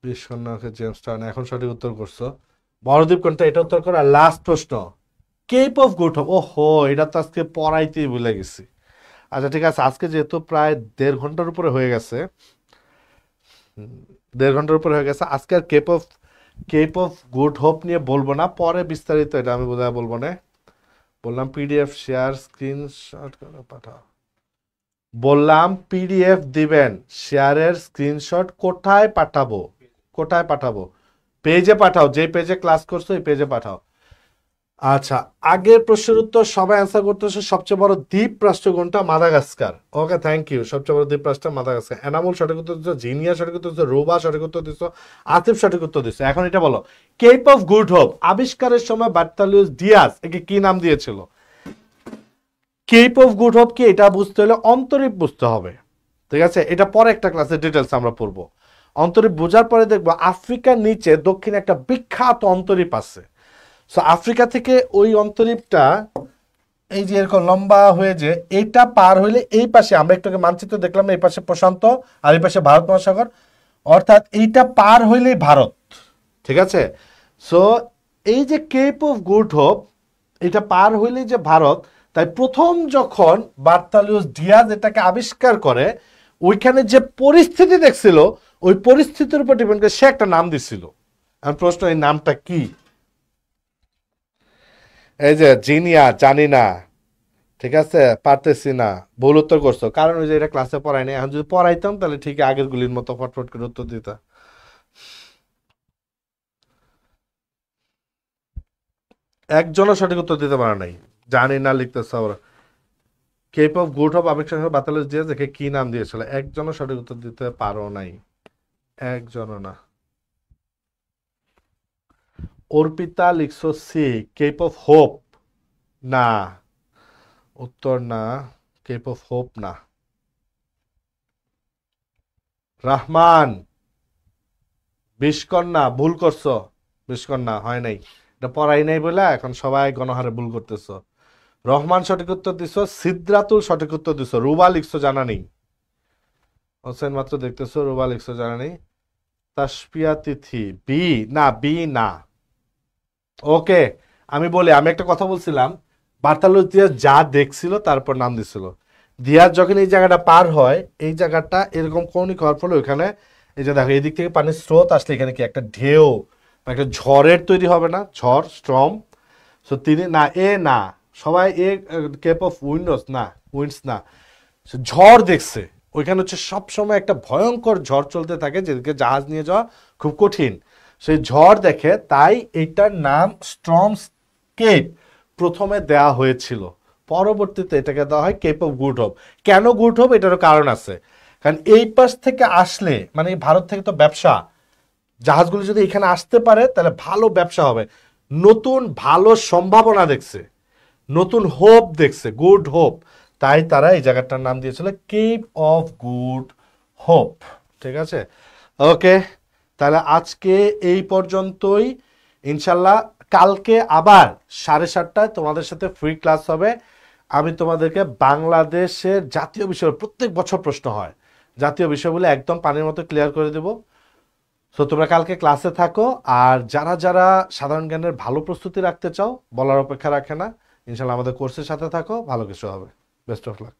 20 কন্যাকে জেমস টাউন, এখন সঠিক উত্তর করছো। বড় দ্বীপ কোনটা এটা উত্তর করো। আর লাস্ট প্রশ্ন, কেপ অফ গুড হোপ। ওহো, এটা তো আজকে পড়াইতেই ভুলে গেছি। আচ্ছা ঠিক আছে, আজকে যেহেতু প্রায় 1.5 ঘন্টার উপরে হয়ে গেছে, 1.5 ঘন্টার উপরে হয়ে গেছে, আজকে আর কেপ অফ গুড হোপ নিয়ে বলবো না, পরে বিস্তারিত এটা আমি বোধহয় বলবো না। বললাম পিডিএফ শেয়ার স্ক্রিনশট করে পাঠাও, বললাম পিডিএফ দিবেন, শেয়ারের স্ক্রিনশট কোথায় পাঠাবো? কোথায় পাঠাবো? পেজে পাঠাও, যে পেজে ক্লাস করছো এই পেজে পাঠাও। আচ্ছা আগের প্রশ্নের উত্তর সবাই অ্যান্সার করতেছে। সবচেয়ে বড় দ্বীপ রাষ্ট্র কোনটা? মাদাগাস্কার। Okay thank you. সবচেয়ে বড় দ্বীপ রাষ্ট্র মাদাগাস্কার। এনামুল সঠিক উত্তর দিচ্ছ, জিনিয়া সঠিক উত্তর দিচ্ছ, রোবা সঠিক উত্তর দিচ্ছ, আতিফ সঠিক উত্তর দিচ্ছ। এখন এটা বলো, কেপ অফ গুড হোপ আবিষ্কারের সময় বার্তালিউস ডিয়াস একে কি নাম দিয়েছিল? কেপ অফ গুড হোপ কি এটা বুঝতে হলে অন্তরীপ বুঝতে হবে, ঠিক আছে? এটা পরে একটা ক্লাসে ডিটেলস আমরা পড়বো। অন্তরীপ বোঝার পরে দেখবো আফ্রিকার নিচে দক্ষিণে একটা বিখ্যাত অন্তরীপ আছে। সো আফ্রিকা থেকে ওই অন্তরীপটা এই যে এরকম লম্বা হয়ে, যে এইটা পার হইলে এই পাশে, আমরা একটু আগে মানচিত্র দেখলাম, এই পাশে প্রশান্ত আর এই পাশে ভারত মহাসাগর, অর্থাৎ এইটা পার হইলেই ভারত, ঠিক আছে? সো এই যে কেপ অফ গুড হোপ, এটা পার হইলেই যে ভারত, তাই প্রথম যখন বার্তালিউস ডিয়াজ এটাকে আবিষ্কার করে, ওইখানে যে পরিস্থিতি দেখছিল ওই পরিস্থিতির উপর ডিপেন্ড করে সে একটা নাম দিছিল। এখন প্রশ্ন, এই নামটা কি? এই যে জিনিয়া, জানি না, ঠিক আছে, পারতেছি না, ভুল উত্তর করছো, কারণ ওই যে এটা ক্লাসে পড়াই নাই। এখন যদি পড়াইতাম তাহলে ঠিক আগের গুলির মতো ফটফট করে উত্তর দিতা। একজনও সঠিক উত্তর দিতে পারে নাই, জানি না লিখতেছে ওরা। কেপ অফ গুড হোপ আবিষ্কার বাতালুস দিয়ে দেখে কি নাম দিয়েছিল, একজনও সঠিক উত্তর দিতে পারো নাই, একজনও না। অর্পিতা লিখছো সি, কেপ অফ হোপ না, উত্তর না, কেপ অফ হোপ না। রহমান বিষকন্যা ভুল করছো, বিষকন্যা হয় নাই, এটা পড়াই নাই বলে এখন সবাই গণহারে ভুল করতেছো। রহমান সঠিক উত্তর দিছো, সিদ্রাতুল সঠিক উত্তর দিছো, রুবা লিখছো জানা নেই, হোসেন মাত্র দেখতেছো, রুবা লিখছো জানা নেই। তাসপিয়া তিথি বি না, বি না। ওকে, আমি বলি, আমি একটা কথা বলছিলাম, বার্তালুস দিয়াজ যা দেখছিল তারপর নাম দিছিল। দিয়াজ যখন এই জায়গাটা পার হয়, এই জায়গাটা এরকম কৌণিক হওয়ার ফলে ওখানে এই যে দেখো এদিক থেকে পানির স্রোত আসলে এখানে কি একটা ঢেউ বা একটা ঝড়ের তৈরি হবে না, ঝড় স্ট্রম। সো তিনি না, এ না, সবাই এ কেপ অফ উইন্ডোজ না, উইন্ডস না, সে ঝড় দেখছে। ওইখানে হচ্ছে সবসময় একটা ভয়ঙ্কর ঝড় চলতে থাকে যেদিকে জাহাজ নিয়ে যাওয়া খুব কঠিন। সেই ঝড় দেখে, তাই এইটার নাম স্ট্রমস কেপ প্রথমে দেয়া হয়েছিল, পরবর্তীতে এটাকে দেওয়া হয় কেপ অফ গুড হোপ। কেন গুড হোপ, এটারও কারণ আছে। কারণ এই পাশ থেকে আসলে, মানে এই ভারত থেকে তো ব্যবসা, জাহাজগুলো যদি এখানে আসতে পারে তাহলে ভালো ব্যবসা হবে, নতুন ভালো সম্ভাবনা দেখছে, নতুন হোপ দেখছে, গুড হোপ। তাই তারা এই জায়গাটার নাম দিয়েছিল কেপ অফ গুড হোপ। ঠিক আছে, ওকে, তাহলে আজকে এই পর্যন্তই। ইনশাল্লাহ কালকে আবার 7:30টায় তোমাদের সাথে ফ্রি ক্লাস হবে। আমি তোমাদেরকে বাংলাদেশের জাতীয় বিষয়, প্রত্যেক বছর প্রশ্ন হয়, জাতীয় বিষয়গুলো একদম পানির মতো ক্লিয়ার করে দেব। সো তোমরা কালকে ক্লাসে থাকো। আর যারা যারা সাধারণ জ্ঞানের ভালো প্রস্তুতি রাখতে চাও, বলার অপেক্ষা রাখে না, ইনশাল্লাহ আমাদের কোর্সের সাথে থাকো, ভালো কিছু হবে। Best of luck.